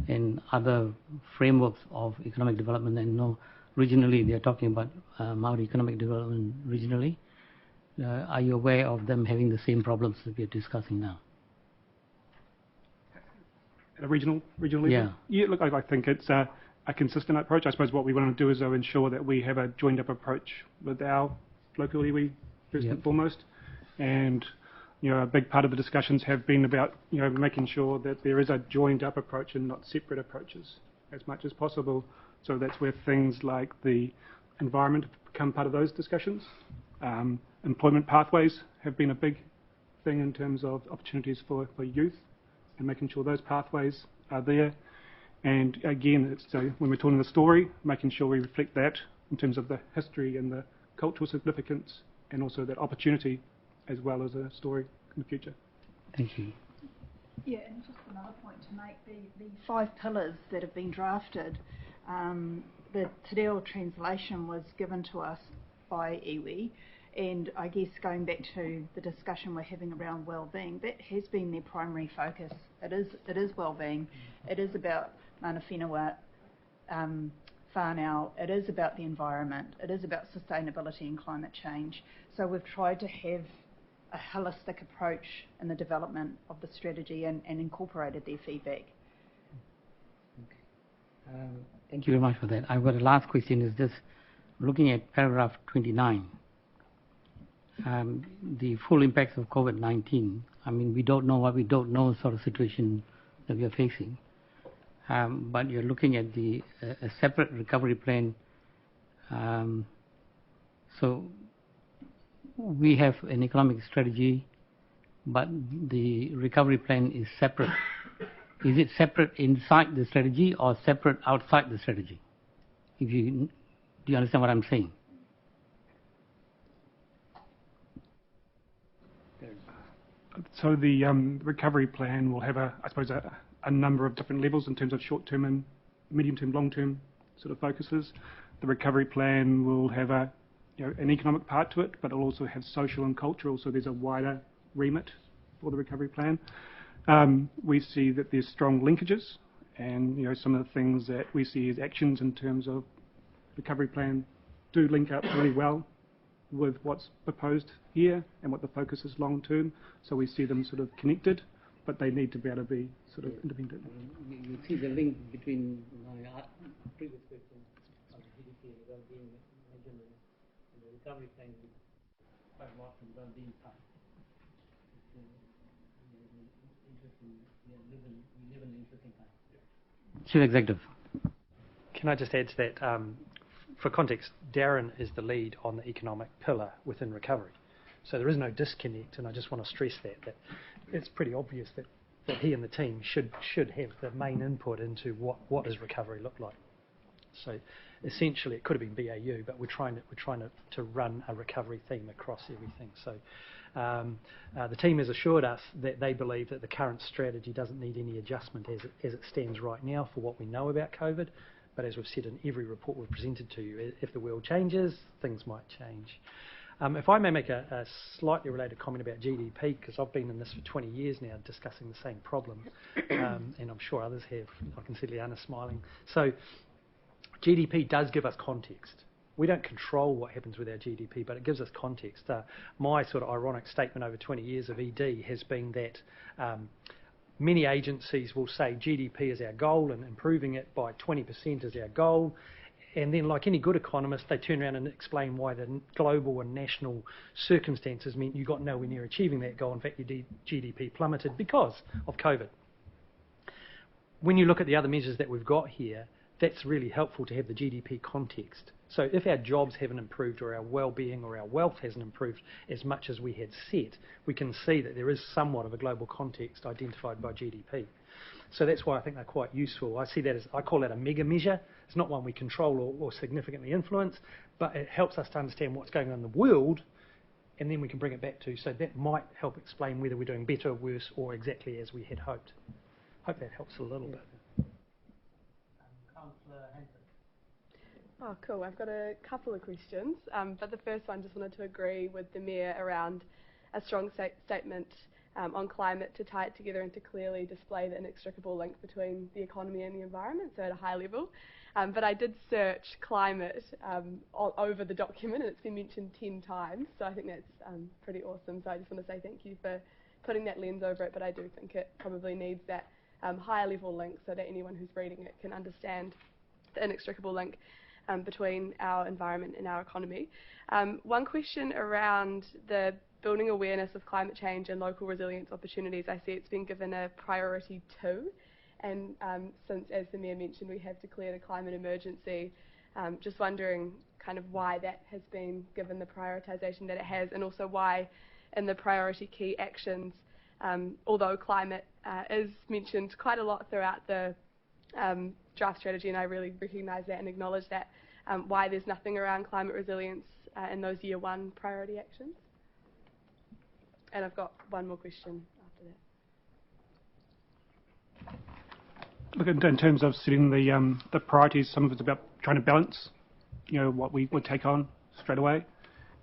and other frameworks of economic development. And know regionally they're talking about Maori economic development regionally. Are you aware of them having the same problems that we're discussing now? At a regional level? Yeah. Look, I think it's a consistent approach. I suppose what we want to do is ensure that we have a joined up approach with our local iwi first and foremost. And a big part of the discussions have been about making sure that there is a joined up approach and not separate approaches as much as possible. So that's where things like the environment have become part of those discussions. Employment pathways have been a big thing in terms of opportunities for youth and making sure those pathways are there. And again, it's when we're telling the story, making sure we reflect that in terms of the history and the cultural significance and also that opportunity as well as a story in the future. Thank you. Yeah, and just another point to make, the 5 pillars that have been drafted, the Te Reo translation was given to us by iwi, and I guess going back to the discussion we're having around well-being, that has been their primary focus. It is well-being. It is about mana whenua, whānau. It is about the environment. It is about sustainability and climate change. So we've tried to have a holistic approach in the development of the strategy and incorporated their feedback. Thank you very much for that. I've got a last question, is just looking at paragraph 29. The full impacts of COVID-19. I mean, we don't know what we don't know sort of situation that we are facing. But you're looking at a separate recovery plan. So we have an economic strategy, but the recovery plan is separate. Is it separate inside the strategy or separate outside the strategy? Do you understand what I'm saying? So the recovery plan will have I suppose a number of different levels in terms of short-term and medium-term, long-term sort of focuses. The recovery plan will have an economic part to it, but it'll also have social and cultural, so there's a wider remit for the recovery plan. We see that there's strong linkages, and some of the things that we see as actions in terms of recovery plan do link up really well with what's proposed here and what the focus is long term. So we see them sort of connected, but they need to be able to be sort of independent. You see the link between my previous question on the GDP and the well-being measurement and the recovery plan is quite a lot from the well-being part. We live in an interesting time. Chief Executive. Can I just add to that? For context, Darren is the lead on the economic pillar within recovery. So there is no disconnect, and I just want to stress that it's pretty obvious that he and the team should have the main input into what does recovery look like. So essentially it could have been BAU, but we're trying to run a recovery theme across everything. So the team has assured us that they believe that the current strategy doesn't need any adjustment as it stands right now for what we know about COVID. But as we've said in every report we've presented to you, if the world changes, things might change. If I may make a slightly related comment about GDP, because I've been in this for 20 years now discussing the same problem, and I'm sure others have. I can see Liana smiling. So GDP does give us context. We don't control what happens with our GDP, but it gives us context. My sort of ironic statement over 20 years of ED has been that many agencies will say GDP is our goal and improving it by 20% is our goal. And then, like any good economist, they turn around and explain why the global and national circumstances meant you got nowhere near achieving that goal. In fact, your GDP plummeted because of COVID. When you look at the other measures that we've got here, that's really helpful to have the GDP context. So if our jobs haven't improved or our well-being or our wealth hasn't improved as much as we had set, we can see that there is somewhat of a global context identified by GDP. So that's why I think they're quite useful. I see that as, I call that a mega measure. It's not one we control or significantly influence, but it helps us to understand what's going on in the world, and then we can bring it back to, so that might help explain whether we're doing better or worse or exactly as we had hoped. Hope that helps a little bit. Oh, cool. I've got a couple of questions, but the first one, just wanted to agree with the Mayor around a strong statement on climate to tie it together and to clearly display the inextricable link between the economy and the environment, so at a high level. But I did search climate all over the document, and it's been mentioned 10 times, so I think that's pretty awesome. So I just want to say thank you for putting that lens over it, but I do think it probably needs that higher level link so that anyone who's reading it can understand the inextricable link between our environment and our economy. One question around the building awareness of climate change and local resilience opportunities. I see it's been given a priority 2, and since, as the Mayor mentioned, we have declared a climate emergency, just wondering kind of why that has been given the prioritisation that it has, and also why in the priority key actions, although climate is mentioned quite a lot throughout the draft strategy, and I really recognise that and acknowledge that, why there's nothing around climate resilience in those Year 1 priority actions. And I've got one more question after that. Look, in terms of setting the priorities, some of it's about trying to balance, what we would take on straight away.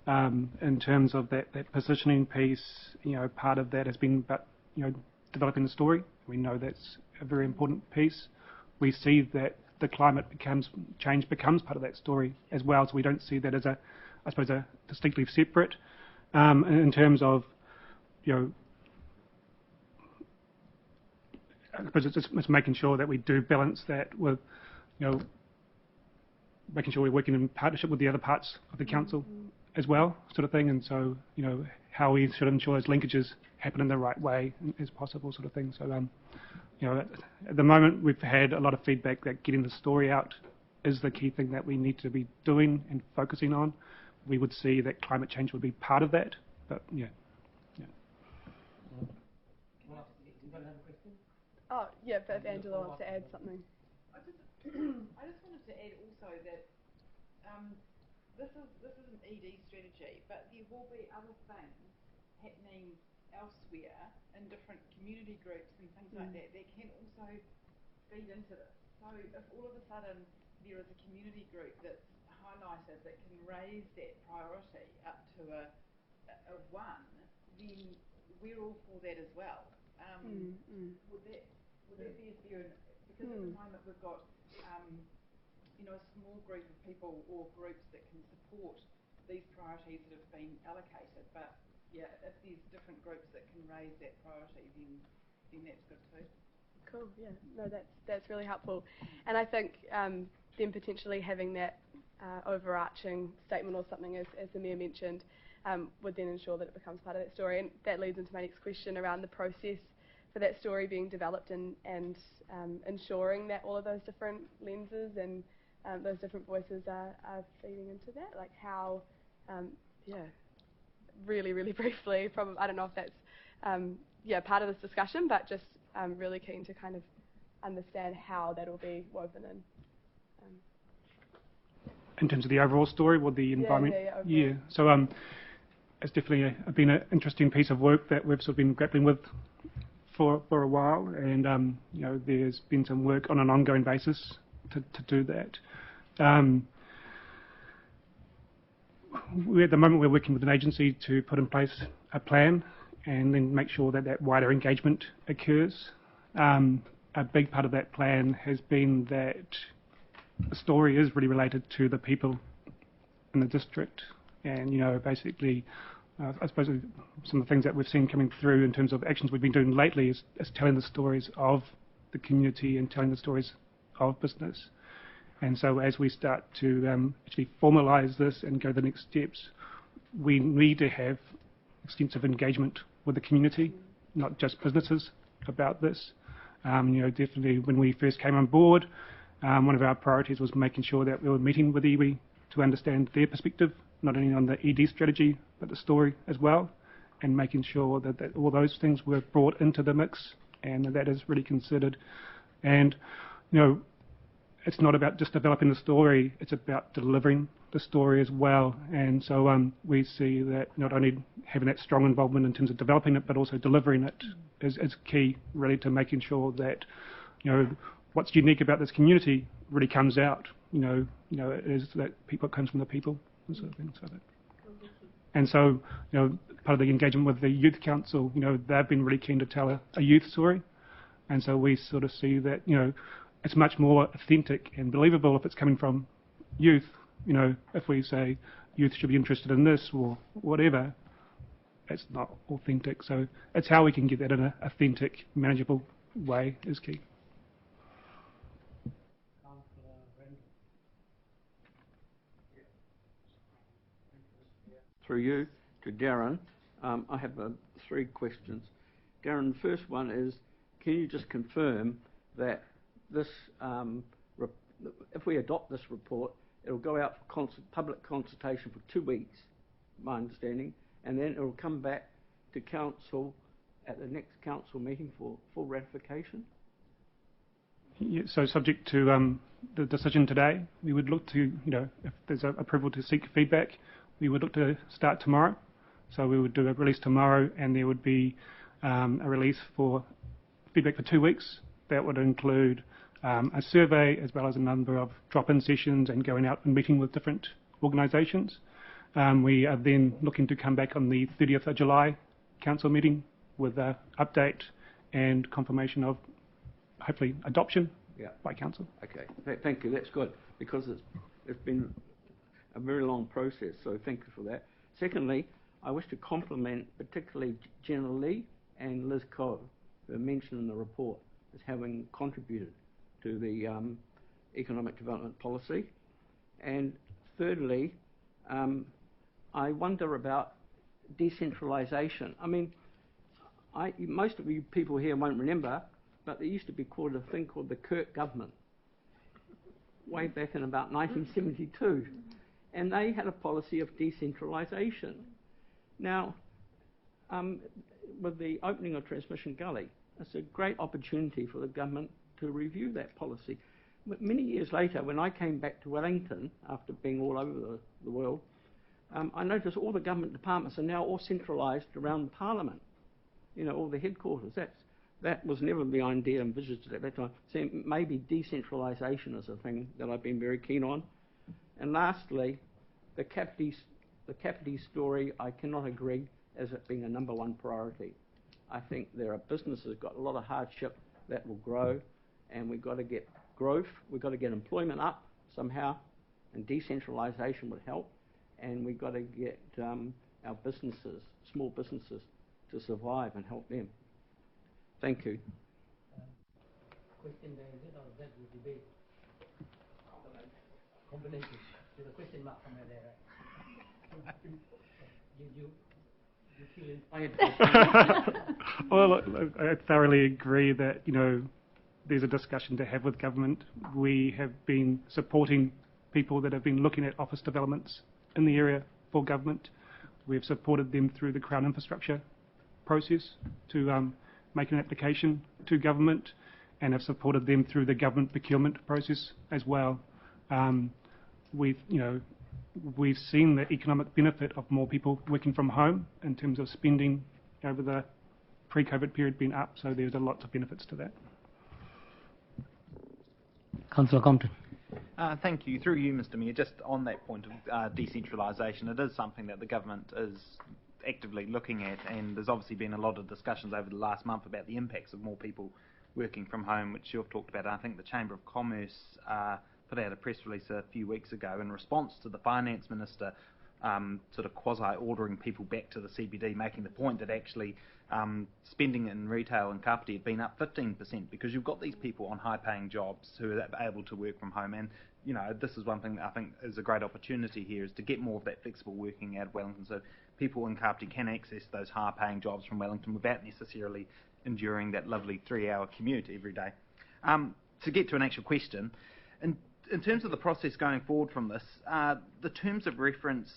In terms of that positioning piece, part of that has been about, developing the story. We know that's a very important piece. We see that the climate change becomes part of that story as well, so we don't see that as a distinctly separate. In terms of, I suppose it's making sure that we do balance that with, making sure we're working in partnership with the other parts of the council as well, sort of thing. And so, how we should ensure those linkages happen in the right way as possible, sort of thing. So, at the moment we've had a lot of feedback that getting the story out is the key thing that we need to be doing and focusing on. We would see that climate change would be part of that, but yeah. Oh, yeah, but if Angela wants to add something. I just wanted to add also that this is an ED strategy, but there will be other things happening elsewhere in different community groups and things like that can also feed into this. So if all of a sudden there is a community group that's highlighted that can raise that priority up to a 1, then we're all for that as well. Would that be a fair, because at the moment we've got a small group of people or groups that can support these priorities that have been allocated, but yeah, if there's different groups that can raise that priority, then that's good too. Cool, yeah, no, that's really helpful. And I think then potentially having that overarching statement or something, as the Mayor mentioned, would then ensure that it becomes part of that story. And that leads into my next question around the process for that story being developed and ensuring that all of those different lenses and those different voices are feeding into that. Like how, really, really briefly, probably, I don't know if that's part of this discussion, but just really keen to kind of understand how that will be woven in. In terms of the overall story, or the environment? Yeah. So it's definitely been an interesting piece of work that we've sort of been grappling with for a while, and there's been some work on an ongoing basis to do that. At the moment we're working with an agency to put in place a plan and then make sure that that wider engagement occurs. A big part of that plan has been that the story is really related to the people in the district, and basically I suppose some of the things that we've seen coming through in terms of actions we've been doing lately is telling the stories of the community and telling the stories of business. And so as we start to actually formalise this and go the next steps, we need to have extensive engagement with the community, not just businesses, about this. Definitely when we first came on board, one of our priorities was making sure that we were meeting with iwi to understand their perspective, not only on the ED strategy, but the story as well, and making sure that all those things were brought into the mix and that is really considered. And, you know, it's not about just developing the story, it's about delivering the story as well. And so we see that not only having that strong involvement in terms of developing it, but also delivering it is key, really, to making sure that, you know, what's unique about this community really comes out. You know, it is that people comes from the people and sort of thing. So that. And so, you know, part of the engagement with the Youth Council, you know, they've been really keen to tell a youth story. And so we sort of see that, you know, it's much more authentic and believable if it's coming from youth. You know, if we say youth should be interested in this or whatever, it's not authentic. So it's how we can get that in an authentic, manageable way is key. Through you to Darren, I have 3 questions. Darren, the first one is, can you just confirm that this, if we adopt this report, it'll go out for public consultation for 2 weeks, my understanding, and then it'll come back to council at the next council meeting for full ratification? Yeah, so subject to the decision today, we would look to, you know, if there's an approval to seek feedback, we would look to start tomorrow. So we would do a release tomorrow, and there would be a release for feedback for 2 weeks. That would include a survey as well as a number of drop-in sessions and going out and meeting with different organisations. We are then looking to come back on the 30th of July council meeting with an update and confirmation of hopefully adoption by council. Okay, thank you. That's good, because it's been a very long process, so thank you for that. Secondly, I wish to compliment particularly Jenna Lee and Liz Coe, who are mentioned in the report as having contributed to the economic development policy. And thirdly, I wonder about decentralisation. I mean, most of you people here won't remember, but there used to be called a thing called the Kirk government, way back in about 1972. And they had a policy of decentralisation. Now, with the opening of Transmission Gully, it's a great opportunity for the government to review that policy. But many years later, when I came back to Wellington, after being all over the world, I noticed all the government departments are now all centralised around Parliament. You know, all the headquarters. That was never the idea envisaged at that time. So maybe decentralisation is a thing that I've been very keen on. And lastly, the Kapiti story, I cannot agree as it being a #1 priority. I think there are businesses got a lot of hardship that will grow, and we've got to get growth, we've got to get employment up somehow, and decentralisation would help, and we've got to get our businesses, small businesses, to survive and help them. Thank you. Question there, is it, or is that the debate? Combination. There's a question mark somewhere there, right? You feel inspired? Well, look, I thoroughly agree that, you know, there's a discussion to have with government. We have been supporting people that have been looking at office developments in the area for government. We have supported them through the Crown infrastructure process to make an application to government, and have supported them through the government procurement process as well. We've seen the economic benefit of more people working from home in terms of spending over the pre-COVID period being up, so there's a lot of benefits to that. Councillor Compton. Thank you. Through you, Mr Mayor, just on that point of decentralisation, it is something that the government is actively looking at, and there's obviously been a lot of discussions over the last month about the impacts of more people working from home, which you've talked about. I think the Chamber of Commerce put out a press release a few weeks ago in response to the Finance Minister sort of quasi-ordering people back to the CBD, making the point that actually spending in retail and Kapiti had been up 15% because you've got these people on high-paying jobs who are able to work from home. And, you know, this is one thing that I think is a great opportunity here, is to get more of that flexible working out of Wellington, so people in Kapiti can access those high-paying jobs from Wellington without necessarily enduring that lovely 3-hour commute every day. To get to an actual question, in in terms of the process going forward from this, the terms of reference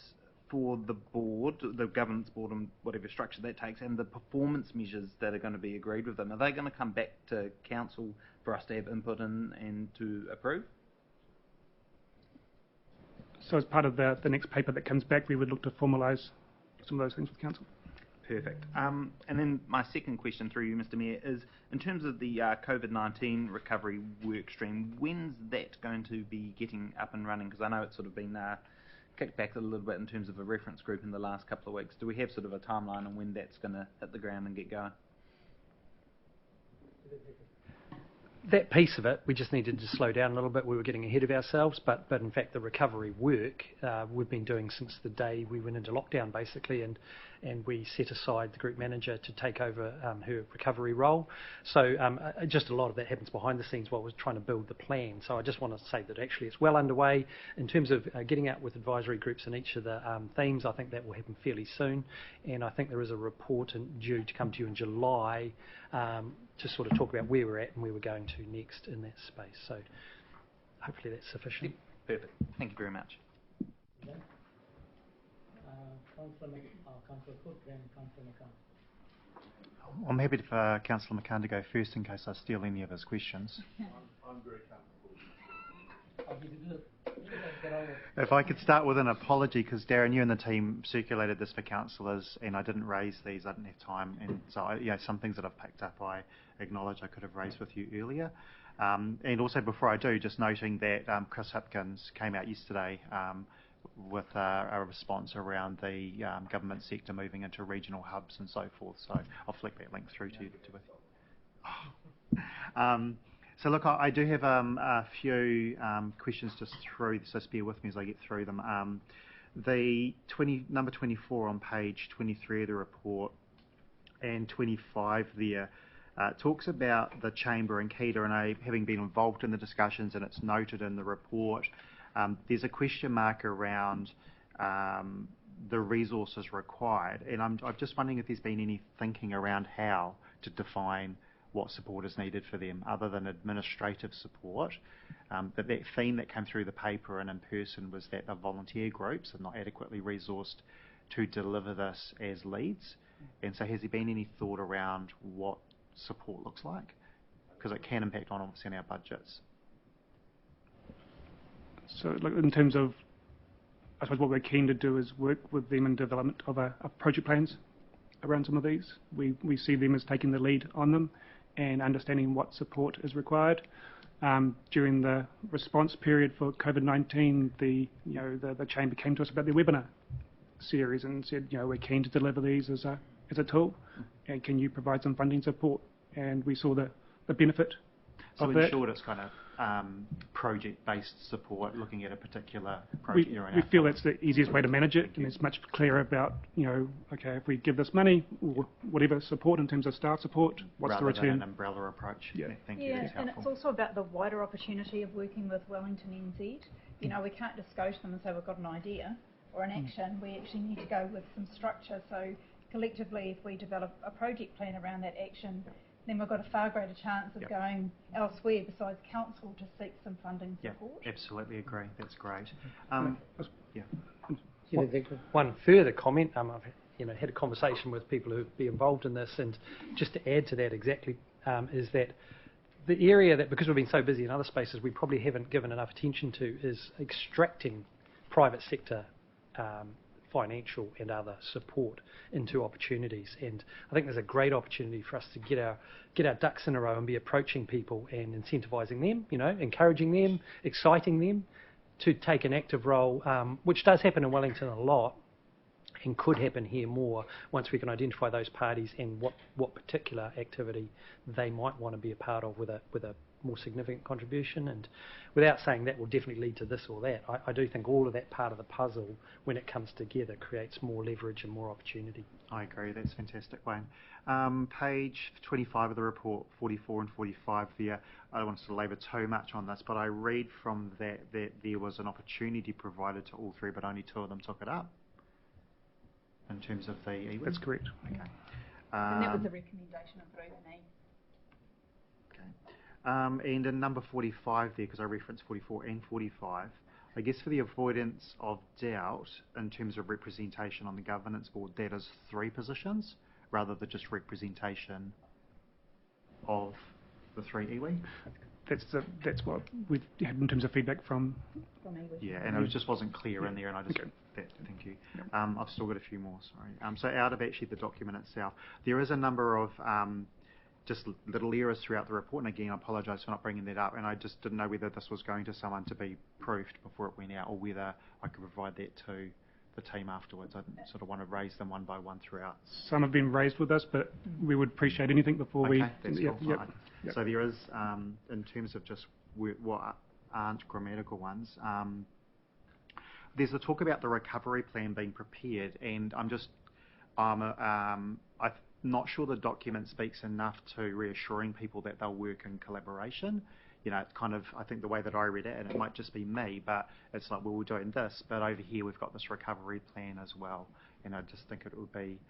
for the board, the governance board and whatever structure that takes, and the performance measures that are going to be agreed with them, are they going to come back to council for us to have input in and to approve? So as part of the next paper that comes back, we would look to formalise some of those things with council. Perfect. And then my second question through you, Mr Mayor, is in terms of the COVID-19 recovery work stream, when's that going to be getting up and running? Because I know it's sort of been kicked back a little bit in terms of a reference group in the last couple of weeks. Do we have sort of a timeline on when that's going to hit the ground and get going? That piece of it, we just needed to slow down a little bit. We were getting ahead of ourselves, but in fact the recovery work we've been doing since the day we went into lockdown, basically, and we set aside the group manager to take over her recovery role. So just a lot of that happens behind the scenes while we're trying to build the plan. So I just want to say that actually it's well underway. In terms of getting out with advisory groups in each of the themes, I think that will happen fairly soon, and I think there is a report due to come to you in July to sort of talk about where we're at and where we're going to next in that space. So hopefully that's sufficient. Perfect. Thank you very much. Councillor Cook, then Councillor McCann. I'm happy for Councillor McCann to go first in case I steal any of his questions. I'm very comfortable. If I could start with an apology, because Darren, you and the team circulated this for councillors, and I didn't raise these. I didn't have time, and so some things that I've picked up, I acknowledge I could have raised with you earlier. And also, before I do, just noting that Chris Hipkins came out yesterday with a response around the government sector moving into regional hubs and so forth. So I'll flick that link through to you. So look, I do have a few questions just through, so just bear with me as I get through them. The number 24 on page 23 of the report and 25 there talks about the Chamber and KEDA, and I, having been involved in the discussions, and it's noted in the report, there's a question mark around the resources required, and I'm just wondering if there's been any thinking around how to define what support is needed for them other than administrative support. That theme that came through the paper and in person was that the volunteer groups are not adequately resourced to deliver this as leads. And so has there been any thought around what support looks like? Because it can impact on obviously our budgets. So like, in terms of, I suppose what we're keen to do is work with them in development of project plans around some of these. We see them as taking the lead on them and understanding what support is required. During the response period for COVID-19, the Chamber came to us about their webinar series and said, we're keen to deliver these as a tool, and can you provide some funding support? And we saw the benefit so of in that. short, it's kind of project-based support, looking at a particular project. We feel that's the easiest way to manage it, and it's much clearer about, okay, if we give this money or whatever support in terms of staff support, what's the return? Rather than an umbrella approach. Yeah. Thank you. That's and helpful. it's also about the wider opportunity of working with Wellington NZ. We can't just go to them and say we've got an idea or an action. We actually need to go with some structure. So collectively, if we develop a project plan around that action, then we've got a far greater chance of going elsewhere besides council to seek some funding support. Absolutely agree. That's great. One further comment. I've had a conversation with people who'd be involved in this, and just to add to that exactly, is that the area that, because we've been so busy in other spaces, we probably haven't given enough attention to is extracting private sector financial and other support into opportunities. And I think there's a great opportunity for us to get our ducks in a row and be approaching people and incentivising them, encouraging them, exciting them to take an active role, which does happen in Wellington a lot and could happen here more once we can identify those parties and what particular activity they might want to be a part of with a more significant contribution. And without saying that will definitely lead to this or that, I do think all of that part of the puzzle, when it comes together, creates more leverage and more opportunity. I agree. That's fantastic, Wayne. Page 25 of the report, 44 and 45 there. I don't want to labour too much on this, but I read from that there was an opportunity provided to all three, but only two of them took it up in terms of the EWIN. That's correct. Okay. And that was the recommendation of Group E. And in number 45 there, because I referenced 44 and 45, I guess for the avoidance of doubt in terms of representation on the governance board, that is 3 positions rather than just representation of the 3 iwi. That's what we've had in terms of feedback from. Yeah, and it just wasn't clear in there, and I just thank you. I've still got a few more. Sorry. So out of actually the document itself, there is a number of just little errors throughout the report, and again, I apologise for not bringing that up, and I just didn't know whether this was going to someone to be proofed before it went out, or whether I could provide that to the team afterwards. I sort of want to raise them one by one throughout. Some have been raised with us, but we would appreciate anything before we. Okay, that's yep, cool. yep, Fine. yep. So there is, in terms of just what aren't grammatical ones, there's a talk about the recovery plan being prepared, and I'm not sure the document speaks enough to reassuring people that they'll work in collaboration. You know, it's kind of, I think the way that I read it, and it might just be me, but it's like, well, we're doing this, but over here we've got this recovery plan as well. And I just think it would be,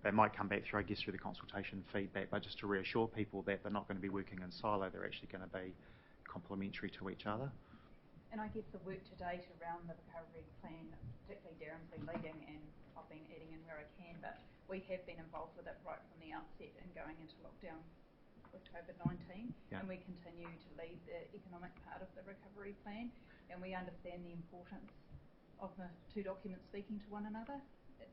it might come back through, I guess, through the consultation feedback, but just to reassure people that they're not going to be working in silo, they're actually going to be complementary to each other. And I guess the work to date around the recovery plan, particularly Darren's been leading and I've been adding in where I can, but we have been involved with it right from the outset and going into lockdown with COVID-19, and we continue to lead the economic part of the recovery plan, and we understand the importance of the 2 documents speaking to one another,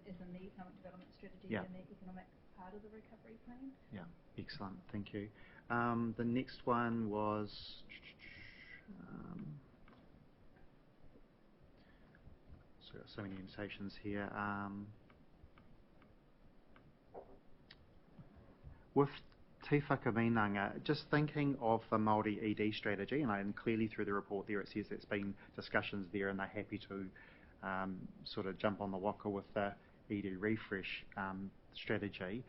as in the economic development strategy and the economic part of the recovery plan. Yeah, excellent, thank you. The next one was so got so many immunisations here. With Te Whakaminanga, just thinking of the Māori ED strategy, and clearly through the report there it says there's been discussions there and they're happy to sort of jump on the waka with the ED refresh strategy.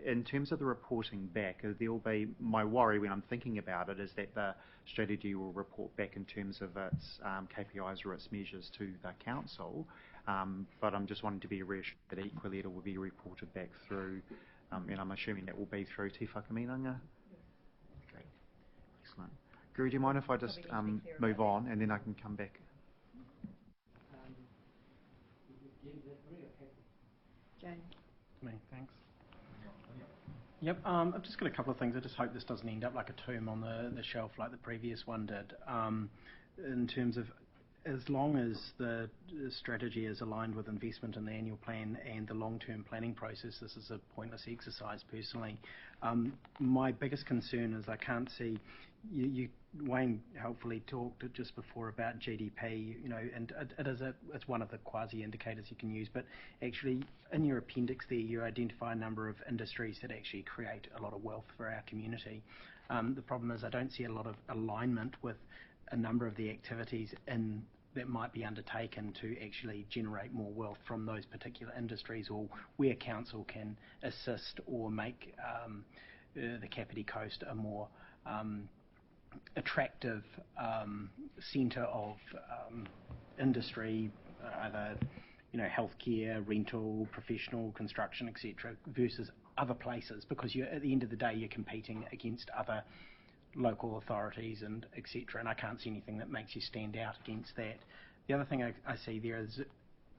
In terms of the reporting back, there'll be, my worry when I'm thinking about it is that the strategy will report back in terms of its KPIs or its measures to the council, but I'm just wanting to be reassured that equally it will be reported back through, and I'm assuming that will be through Te Whakaminanga. Okay, excellent. Guru, do you mind if I just move on and then I can come back? Jane. Me, thanks. Yep, I've just got a couple of things. I just hope this doesn't end up like a tomb on the shelf like the previous one did. In terms of, as long as the strategy is aligned with investment in the annual plan and the long-term planning process, this is a pointless exercise personally. My biggest concern is I can't see, Wayne helpfully talked just before about GDP, you know, and it's one of the quasi-indicators you can use, but actually in your appendix there you identify a number of industries that actually create a lot of wealth for our community. The problem is I don't see a lot of alignment with a number of the activities that might be undertaken to actually generate more wealth from those particular industries, or where council can assist or make the Kapiti coast a more attractive centre of industry, either healthcare, rental, professional, construction, etc., versus other places, because at the end of the day you're competing against other local authorities and etc., and I can't see anything that makes you stand out against that. The other thing I see there is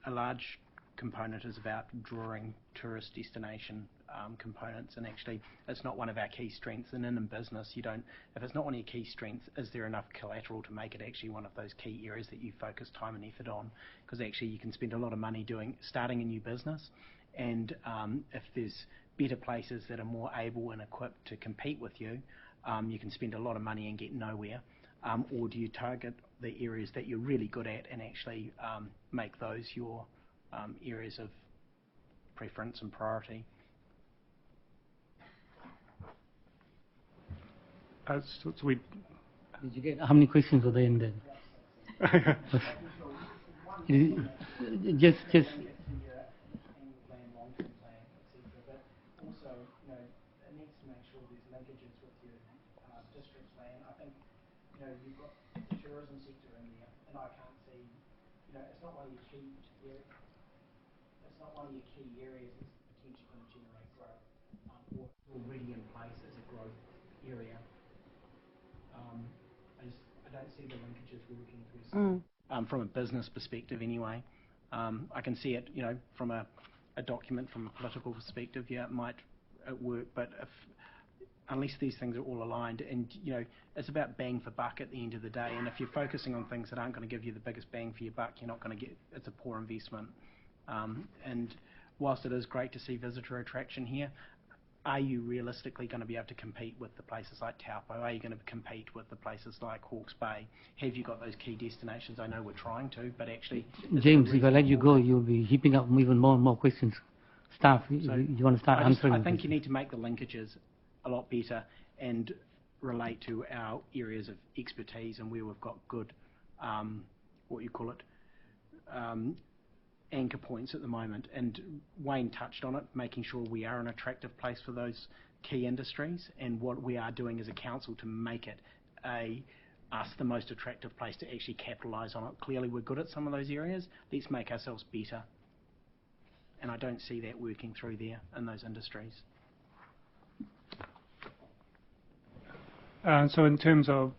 a large component is about drawing tourist destination components, and actually it's not one of our key strengths, and in business if it's not one of your key strengths, is there enough collateral to make it actually one of those key areas that you focus time and effort on? Because actually you can spend a lot of money starting a new business, and if there's better places that are more able and equipped to compete with you, you can spend a lot of money and get nowhere. Or do you target the areas that you're really good at and actually make those your areas of preference and priority? Did you get, how many questions were there in there? just you've got the tourism sector in there, and I can't see, it's not one of your key areas. It's not one of your key areas that's potentially going to generate growth, or already in place as a growth area. from a business perspective anyway. I can see it, from a document from a political perspective, it might work, but unless these things are all aligned, and it's about bang for buck at the end of the day, and if you're focusing on things that aren't going to give you the biggest bang for your buck, you're not going to get, it's a poor investment. And whilst it is great to see visitor attraction here, are you realistically going to be able to compete with the places like Taupo? Are you going to compete with the places like Hawke's Bay? Have you got those key destinations? I know we're trying to, but actually... James, if I let you go, you'll be heaping up even more and more questions. Staff, So you want to start answering? I think you need to make the linkages a lot better and relate to our areas of expertise and where we've got good, anchor points at the moment. And Wayne touched on it, making sure we are an attractive place for those key industries, and what we are doing as a council to make it us the most attractive place to actually capitalise on it. Clearly we're good at some of those areas, let's make ourselves better. And I don't see that working through there in those industries. So in terms of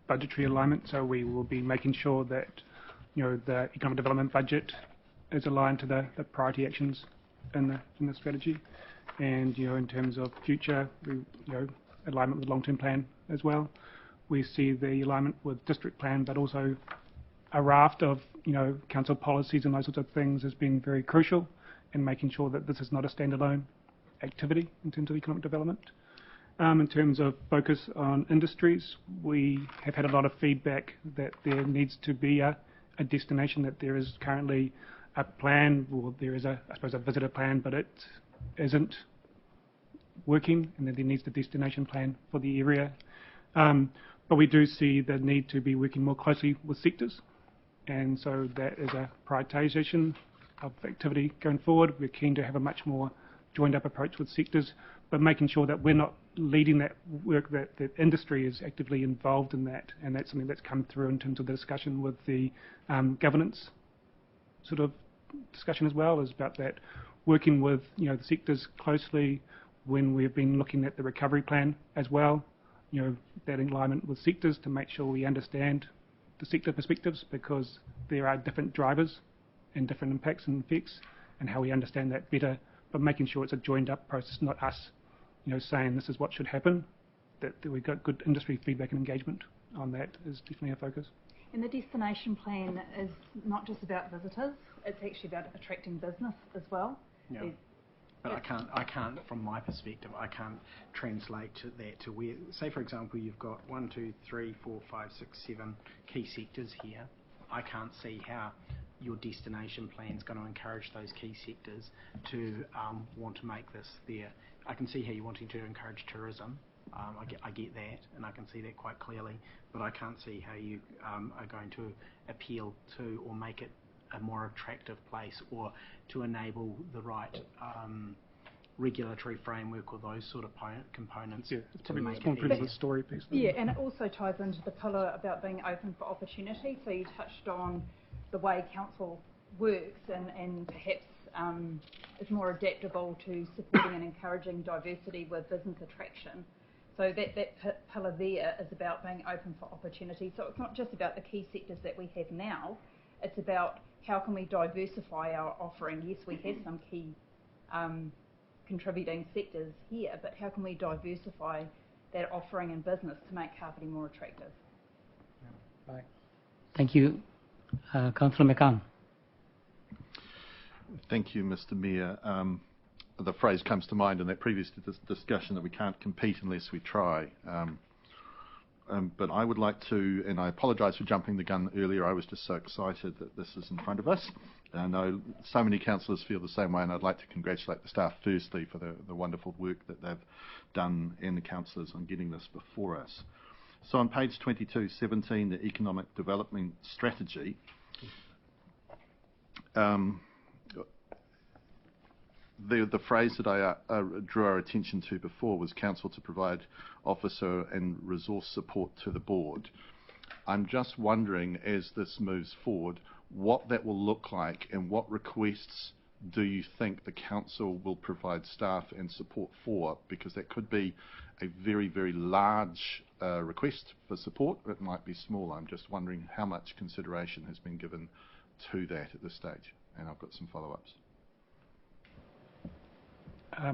budgetary alignment, so we will be making sure that the economic development budget is aligned to the priority actions in the strategy, and in terms of future, alignment with the long-term plan as well. We see the alignment with district plan, but also a raft of council policies and those sorts of things has been very crucial in making sure that this is not a standalone activity in terms of economic development. In terms of focus on industries, we have had a lot of feedback that there needs to be a destination, that there is currently a plan, or there is I suppose a visitor plan, but it isn't working, and that there needs a destination plan for the area. But we do see the need to be working more closely with sectors, and so that is a prioritisation of activity going forward. We're keen to have a much more joined up approach with sectors, but making sure that we're not leading that work, that industry is actively involved in that, and that's something that's come through in terms of the discussion with the governance sort of discussion as well, is about that, working with the sectors closely when we've been looking at the recovery plan as well, that alignment with sectors to make sure we understand the sector perspectives, because there are different drivers and different impacts and effects, and how we understand that better, but making sure it's a joined up process, not us saying this is what should happen, that we've got good industry feedback and engagement on that is definitely a focus. And the destination plan is not just about visitors, it's actually about attracting business as well. Yeah. But I can't, from my perspective, I can't translate that to where, say for example, you've got 1, 2, 3, 4, 5, 6, 7 key sectors here. I can't see how your destination plan is going to encourage those key sectors to want to make this there. I can see how you're wanting to encourage tourism. I get that, and I can see that quite clearly, but I can't see how you are going to appeal to or make it a more attractive place, or to enable the right regulatory framework or those sort of components. Yeah, it's probably more to the story piece. Yeah, and it also ties into the pillar about being open for opportunity. So you touched on the way council works, and perhaps is more adaptable to supporting and encouraging diversity with business attraction. So that pillar there is about being open for opportunity. So it's not just about the key sectors that we have now, it's about how can we diversify our offering. Yes, we have some key contributing sectors here, but how can we diversify that offering in business to make Kapiti more attractive? Yeah. Right. Thank you. Councillor McCann. Thank you, Mr. Mayor. The phrase comes to mind in that previous discussion that we can't compete unless we try. But I would like to, and I apologise for jumping the gun earlier, I was just so excited that this is in front of us. I know so many councillors feel the same way, and I'd like to congratulate the staff firstly for the wonderful work that they've done, and the councillors on getting this before us. So on page 2217, the Economic Development Strategy, the phrase that I drew our attention to before was council to provide officer and resource support to the board. I'm just wondering, as this moves forward, what that will look like and what requests do you think the council will provide staff and support for? Because that could be a very, very large request for support. It might be small. I'm just wondering how much consideration has been given to that at this stage. And I've got some follow-ups.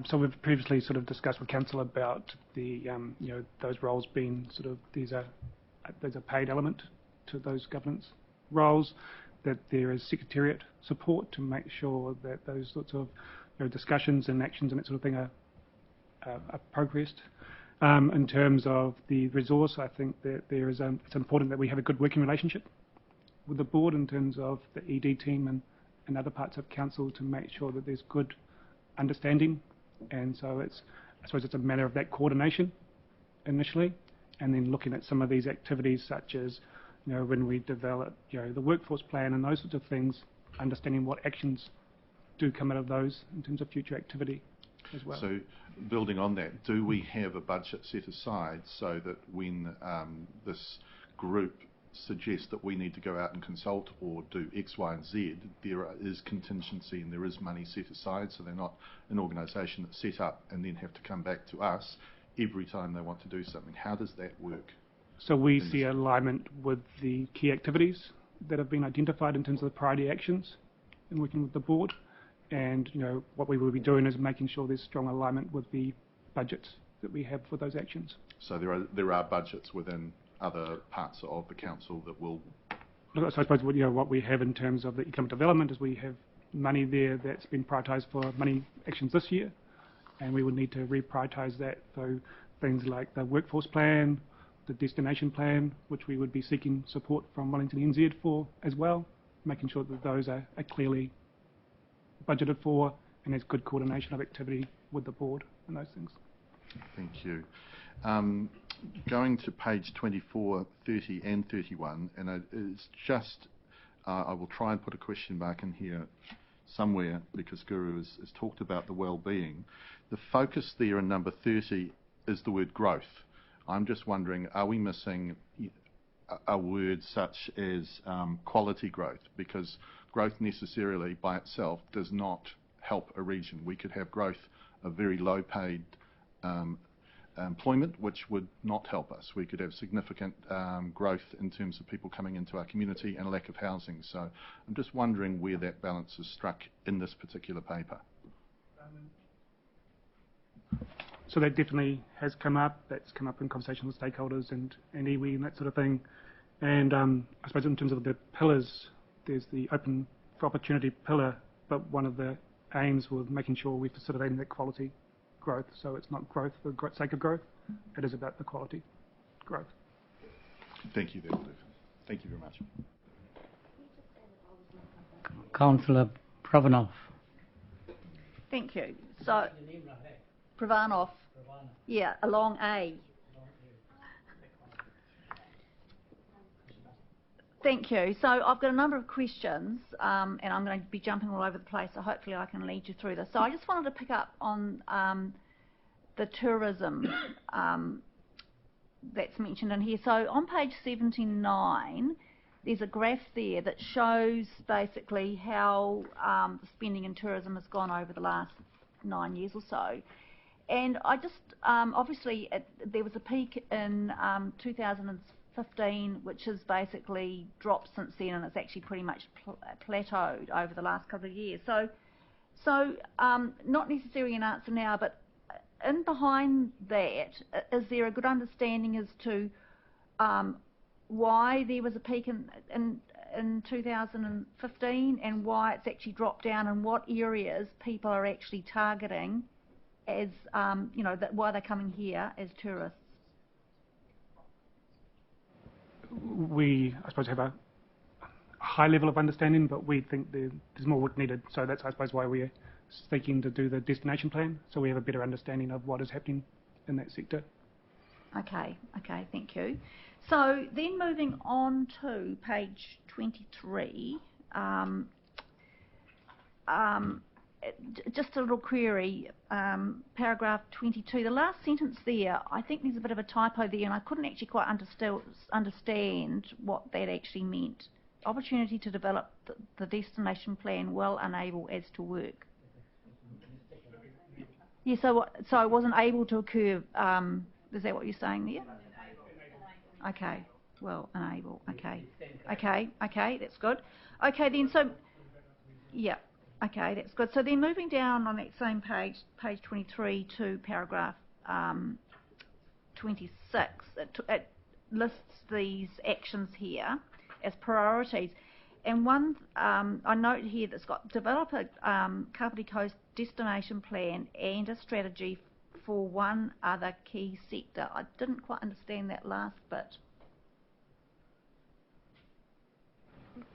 So we've previously sort of discussed with council about the those roles being sort of there's a paid element to those governance roles, that there is secretariat support to make sure that those sorts of discussions and actions and that sort of thing are progressed. In terms of the resource, I think that there is it's important that we have a good working relationship with the board in terms of the ED team and other parts of council to make sure that there's good understanding. And so I suppose it's a matter of that coordination initially, and then looking at some of these activities such as when we develop the workforce plan and those sorts of things, understanding what actions do come out of those in terms of future activity as well. So building on that, do we have a budget set aside so that when this group suggests that we need to go out and consult or do X, Y and Z, there is contingency and there is money set aside, so they're not an organisation that's set up and then have to come back to us every time they want to do something? How does that work? So we see alignment with the key activities that have been identified in terms of the priority actions and working with the board. And what we will be doing is making sure there's strong alignment with the budgets that we have for those actions. So there are budgets within other parts of the council that will... So I suppose what we have in terms of the economic development is we have money there that's been prioritised for money actions this year, and we would need to reprioritise that. So things like the workforce plan, the destination plan, which we would be seeking support from Wellington NZ for as well, making sure that those are clearly budgeted for and there's good coordination of activity with the board and those things. Thank you. Going to page 24, 30 and 31, and it's just, I will try and put a question mark in here somewhere because Guru has talked about the well-being. The focus there in number 30 is the word growth. I'm just wondering, are we missing a word such as quality growth? Because growth necessarily by itself does not help a region. We could have growth of very low paid employment, which would not help us. We could have significant growth in terms of people coming into our community and a lack of housing. So I'm just wondering where that balance is struck in this particular paper. So that definitely has come up. That's come up in conversation with stakeholders and iwi and that sort of thing. And I suppose in terms of the pillars, there's the open for opportunity pillar, but one of the aims was making sure we're facilitating that quality growth. So it's not growth for the sake of growth. It is about the quality growth. Thank you, David. Thank you very much. Councillor Pravanov. Thank you. So, Pravanov. Yeah, a long A. Thank you. So I've got a number of questions, and I'm going to be jumping all over the place, so hopefully I can lead you through this. So I just wanted to pick up on the tourism that's mentioned in here. So on page 79, there's a graph there that shows basically how the spending in tourism has gone over the last 9 years or so. And I just, obviously, there was a peak in 2015, which has basically dropped since then, and it's actually pretty much plateaued over the last couple of years. So not necessarily an answer now, but in behind that, is there a good understanding as to why there was a peak in 2015 and why it's actually dropped down, and what areas people are actually targeting as, why they're coming here as tourists? We, I suppose, have a high level of understanding, but we think there's more work needed. So that's, I suppose, why we're seeking to do the destination plan, so we have a better understanding of what is happening in that sector. Okay, thank you. So then moving on to page 23, just a little query, paragraph 22, the last sentence there, I think there's a bit of a typo there, and I couldn't actually quite understand what that actually meant opportunity to develop the destination plan will enable as to work. Yeah, so it wasn't able to occur. Is that what you're saying there? Okay, well, enable. Okay, that's good. Okay, then so, yeah, okay, that's good. So then moving down on that same page, page 23 to paragraph 26, it lists these actions here as priorities. And one, I note here that's got develop a Kapiti Coast destination plan and a strategy for one other key sector. I didn't quite understand that last bit.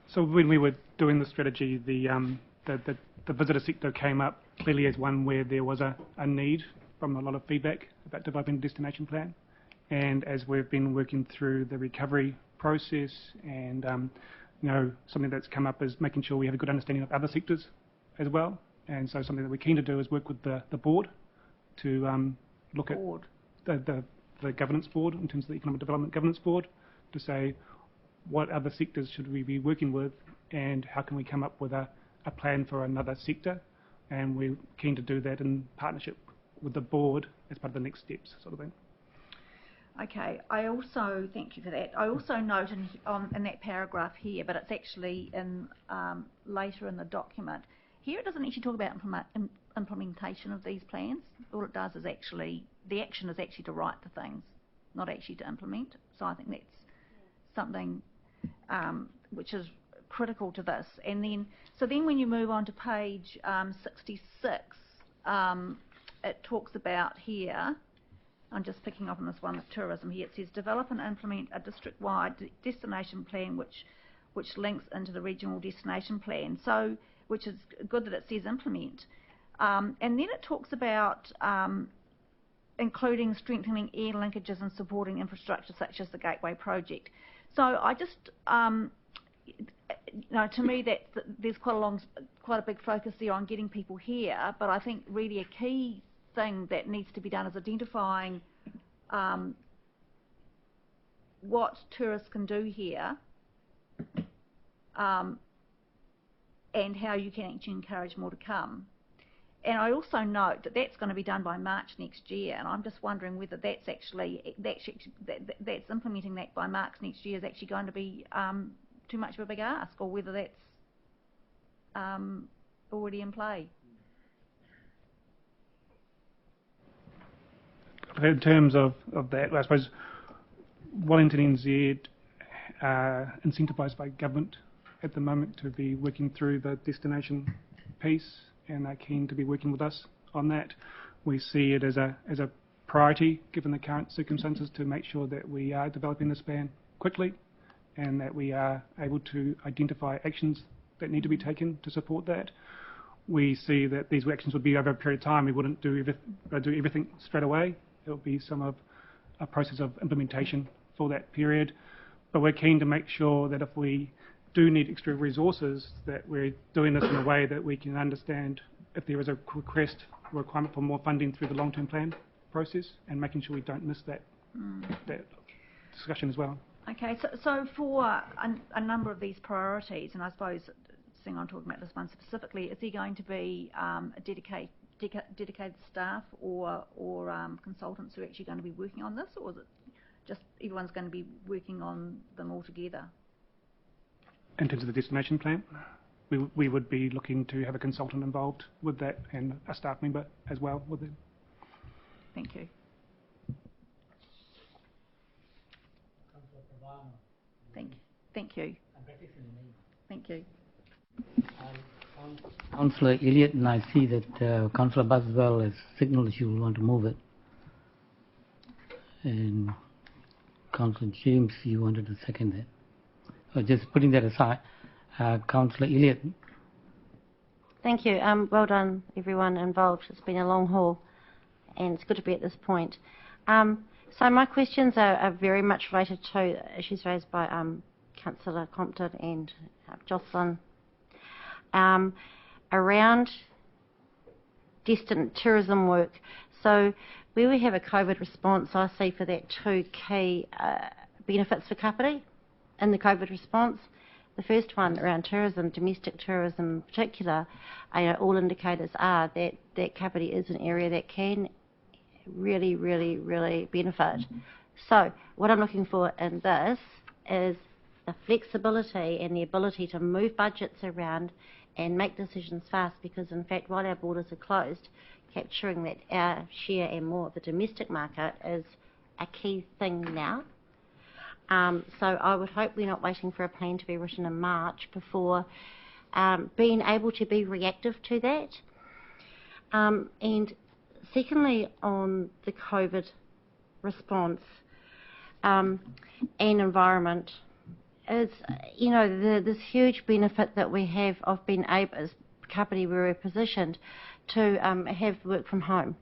So when we were doing the strategy, the visitor sector came up clearly as one where there was a need from a lot of feedback about developing a destination plan. And as we've been working through the recovery process and you know, something that's come up is making sure we have a good understanding of other sectors as well. And so something that we're keen to do is work with the board to look at the governance board in terms of the Economic Development Governance Board to say what other sectors should we be working with and how can we come up with a plan for another sector. And we're keen to do that in partnership with the board as part of the next steps sort of thing. Okay, I also, thank you for that. I also note in that paragraph here, but it's actually in later in the document. Here it doesn't actually talk about implementation of these plans. All it does is actually, the action is actually to write the things, not actually to implement. So I think that's something which is critical to this. And then, so then when you move on to page 66, it talks about here, I'm just picking up on this one with tourism here. It says develop and implement a district-wide destination plan which links into the regional destination plan. So, which is good that it says implement. And then it talks about including strengthening air linkages and supporting infrastructure such as the Gateway project. So I just, you know, to me there's quite a big focus there on getting people here. But I think really a key thing that needs to be done is identifying what tourists can do here and how you can actually encourage more to come. And I also note that that's going to be done by March next year, and I'm just wondering whether that's actually that's implementing that by March next year is actually going to be too much of a big ask, or whether that's already in play. In terms of that, I suppose Wellington NZ are incentivised by government at the moment to be working through the destination piece, and are keen to be working with us on that. We see it as a priority, given the current circumstances, to make sure that we are developing this plan quickly and that we are able to identify actions that need to be taken to support that. We see that these actions would be over a period of time. We wouldn't do everything straight away. It will be some of a process of implementation for that period. But we're keen to make sure that if we do need extra resources, that we're doing this in a way that we can understand if there is a requirement for more funding through the long-term plan process, and making sure we don't miss that discussion as well. Okay, so for a number of these priorities, and I suppose seeing I'm talking about this one specifically, is there going to be a dedicated staff or consultants who are actually going to be working on this, or is it just everyone's going to be working on them all together? In terms of the destination plan, we would be looking to have a consultant involved with that and a staff member as well with them. Thank you. Thank you. Thank you. Councillor Elliott, and I see that Councillor Buswell has signalled she will want to move it. And Councillor James, you wanted to second that. Just putting that aside, Councillor Elliott. Thank you. Well done, everyone involved. It's been a long haul, and it's good to be at this point. So my questions are very much related to issues raised by Councillor Compton and Jocelyn around distant tourism work. So where we have a COVID response, I see for that two key benefits for Kapiti in the COVID response. the first one around tourism, domestic tourism in particular, all indicators are that Kapiti is an area that can really, really, really benefit. So what I'm looking for in this is the flexibility and the ability to move budgets around and make decisions fast, because in fact while our borders are closed, capturing that our share and more of the domestic market is a key thing now. So I would hope we're not waiting for a plan to be written in March before being able to be reactive to that. And secondly, on the COVID response and environment, is, this huge benefit that we have of being able, as Kapiti, we were positioned to have work from home.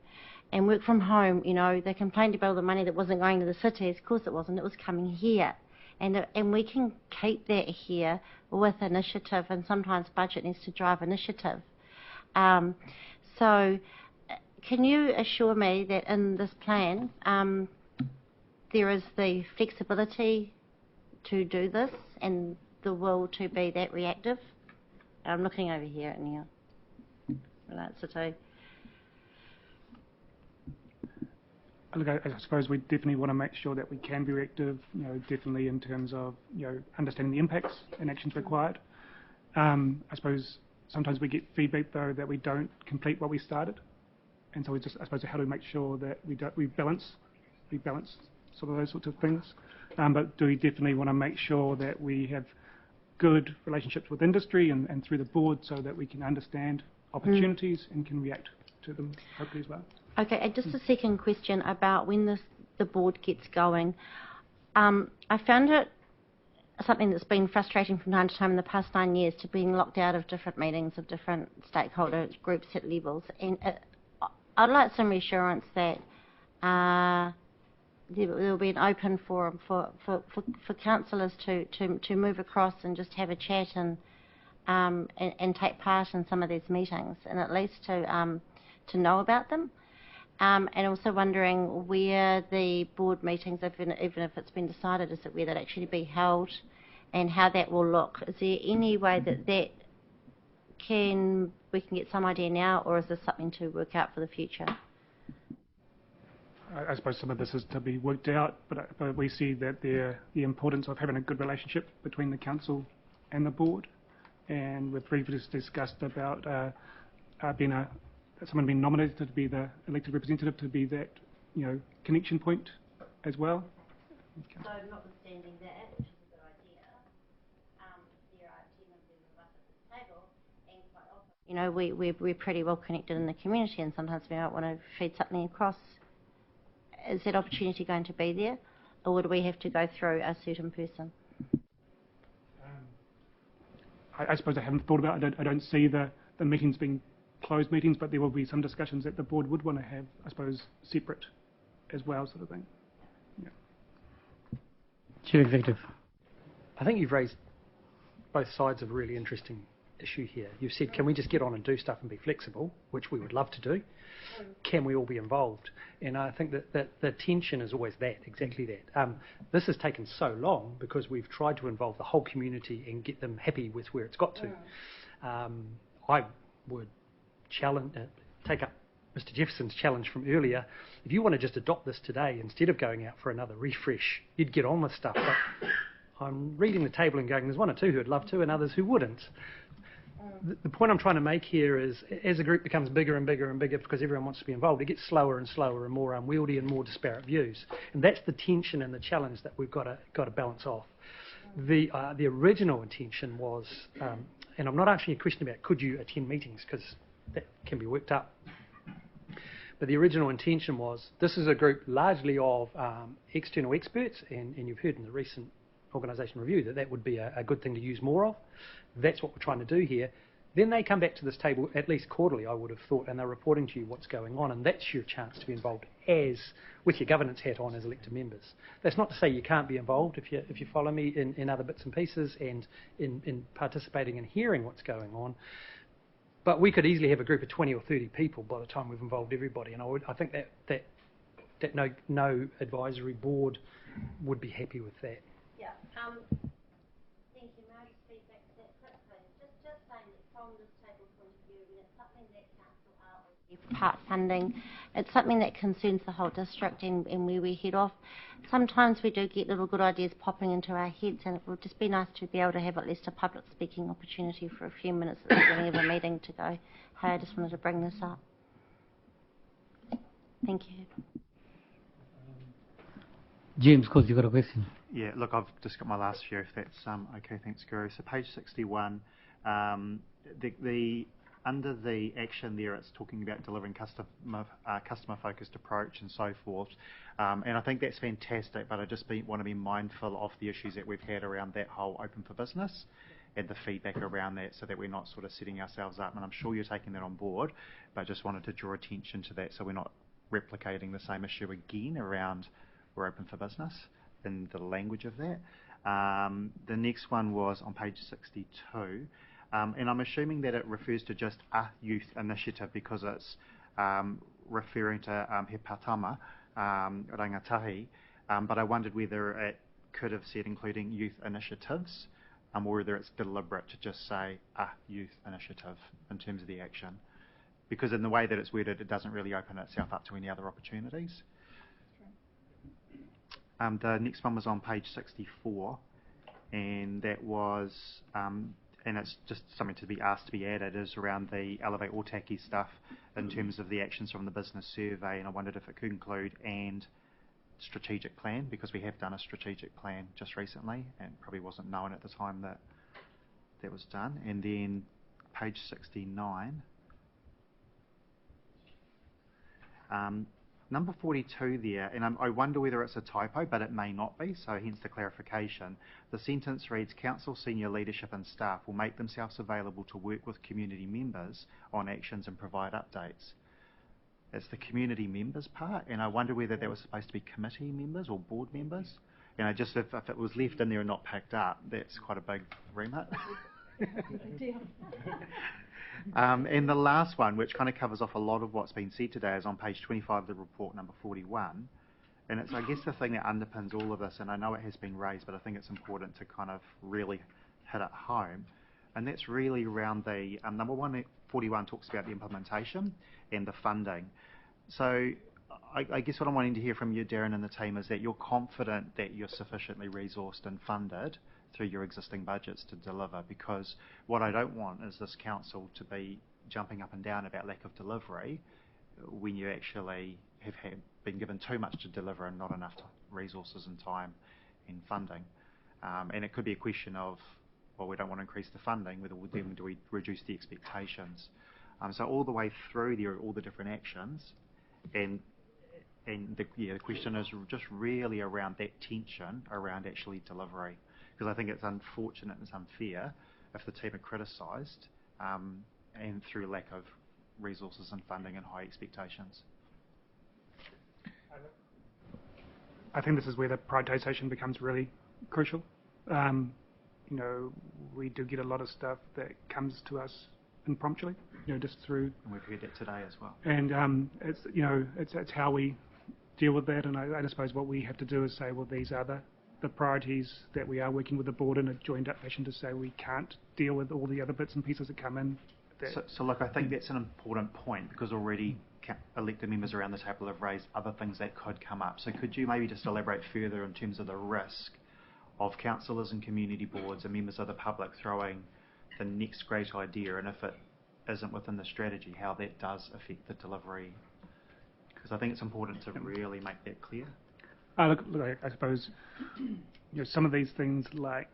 And work from home, they complained about all the money that wasn't going to the cities. Of course it wasn't, it was coming here. And we can keep that here with initiative, and sometimes budget needs to drive initiative. So can you assure me that in this plan there is the flexibility to do this and the will to be that reactive? I'm looking over here at Neil. Answer to. Look, I suppose we definitely want to make sure that we can be reactive, definitely in terms of, understanding the impacts and actions required. I suppose sometimes we get feedback though that we don't complete what we started, and so we just, I suppose, how do we make sure that we balance sort of those sorts of things. But do we definitely want to make sure that we have good relationships with industry and through the board, so that we can understand opportunities and can react to them hopefully as well. Okay, and just a second question about when the board gets going. I found it something that's been frustrating from time to time in the past 9 years, to being locked out of different meetings of different stakeholder groups at levels. And I'd like some reassurance that there will be an open forum for councillors to move across and just have a chat and take part in some of these meetings, and at least to know about them. And also wondering where the board meetings, even if it's been decided, is it where they'd actually be held, and how that will look. Is there any way that we can get some idea now, or is this something to work out for the future? I suppose some of this is to be worked out, but we see that the importance of having a good relationship between the council and the board, and we've previously discussed about someone being nominated to be the elected representative, to be that connection point as well. So notwithstanding that, which is a good idea, there are 10 members of us at this table, and quite often, we're pretty well connected in the community, and sometimes we might want to feed something across. Is that opportunity going to be there, or would we have to go through a certain person? I suppose I haven't thought about it. I don't see the meetings being closed meetings, but there will be some discussions that the board would want to have, I suppose, separate as well, sort of thing. Yeah. Chief Executive. I think you've raised both sides of a really interesting issue here. You've said, can we just get on and do stuff and be flexible, which we would love to do? Can we all be involved? And I think that the tension is always exactly that. This has taken so long because we've tried to involve the whole community and get them happy with where it's got to. I would take up Mr. Jefferson's challenge from earlier. If you want to just adopt this today, instead of going out for another refresh, you'd get on with stuff. But I'm reading the table and going, there's one or two who'd love to and others who wouldn't. The point I'm trying to make here is, as a group becomes bigger and bigger and bigger because everyone wants to be involved, it gets slower and slower and more unwieldy and more disparate views. And that's the tension and the challenge that we've got to balance off. The original intention was, and I'm not answering your question about could you attend meetings, because that can be worked up. But the original intention was, this is a group largely of external experts, and you've heard in the recent organisation review that would be a good thing to use more of. That's what we're trying to do here. Then they come back to this table at least quarterly, I would have thought, and they're reporting to you what's going on, and that's your chance to be involved with your governance hat on as elected members. That's not to say you can't be involved if you follow me in other bits and pieces and in participating and hearing what's going on. But we could easily have a group of 20 or 30 people by the time we've involved everybody, and I think that no advisory board would be happy with that. Yeah. Thank you. May I speak from this table point of view, and it's something that council are with part funding. It's something that concerns the whole district and where we head off. Sometimes we do get little good ideas popping into our heads, and it would just be nice to be able to have at least a public speaking opportunity for a few minutes at the beginning of a meeting to go, hey, I just wanted to bring this up. Thank you. James, of course, you got a question. Yeah, look, I've just got my last few, if that's okay. Thanks, Guru. So page 61, under the action there, it's talking about delivering customer-focused approach and so forth. And I think that's fantastic, but I just want to be mindful of the issues that we've had around that whole open for business and the feedback around that, so that we're not sort of setting ourselves up. And I'm sure you're taking that on board, but I just wanted to draw attention to that so we're not replicating the same issue again around we're open for business in the language of that. The next one was on page 62. And I'm assuming that it refers to just a youth initiative because it's referring to He Pātama, Rangatahi, but I wondered whether it could have said including youth initiatives, or whether it's deliberate to just say a youth initiative in terms of the action. Because in the way that it's worded, it doesn't really open itself up to any other opportunities. The next one was on page 64, and that was and it's just something to be asked to be added, is around the Elevate Otaki stuff in terms of the actions from the business survey, and I wondered if it could include and strategic plan, because we have done a strategic plan just recently and probably wasn't known at the time that that was done. And then page 69, number 42 there, and I wonder whether it's a typo, but it may not be, so hence the clarification. The sentence reads, Council senior leadership and staff will make themselves available to work with community members on actions and provide updates. It's the community members part, and I wonder whether that was supposed to be committee members or board members. And I just, if it was left in there and not picked up, that's quite a big remit. And the last one, which kind of covers off a lot of what's been said today, is on page 25 of the report, number 41. And it's, I guess, the thing that underpins all of this, and I know it has been raised, but I think it's important to kind of really hit it home. And that's really around the, number 141 talks about the implementation and the funding. So I guess what I'm wanting to hear from you, Darren, and the team is that you're confident that you're sufficiently resourced and funded through your existing budgets to deliver, because what I don't want is this council to be jumping up and down about lack of delivery when you actually have been given too much to deliver and not enough resources and time and funding. And it could be a question of, well, we don't want to increase the funding, whether then do we reduce the expectations? So all the way through there are all the different actions, and the question is just really around that tension around actually delivery. Because I think it's unfortunate and it's unfair if the team are criticised and through lack of resources and funding and high expectations. I think this is where the prioritisation becomes really crucial. You know, we do get a lot of stuff that comes to us impromptu, you know, just through. And we've heard that today as well. And it's, you know, it's how we deal with that. And I suppose what we have to do is say, well, these are the priorities that we are working with the board in a joined up fashion to say we can't deal with all the other bits and pieces that come in. So look, I think that's an important point, because already elected members around the table have raised other things that could come up. So could you maybe just elaborate further in terms of the risk of councillors and community boards and members of the public throwing the next great idea, and if it isn't within the strategy, how that does affect the delivery? Because I think it's important to really make that clear. Look, I suppose, you know, some of these things like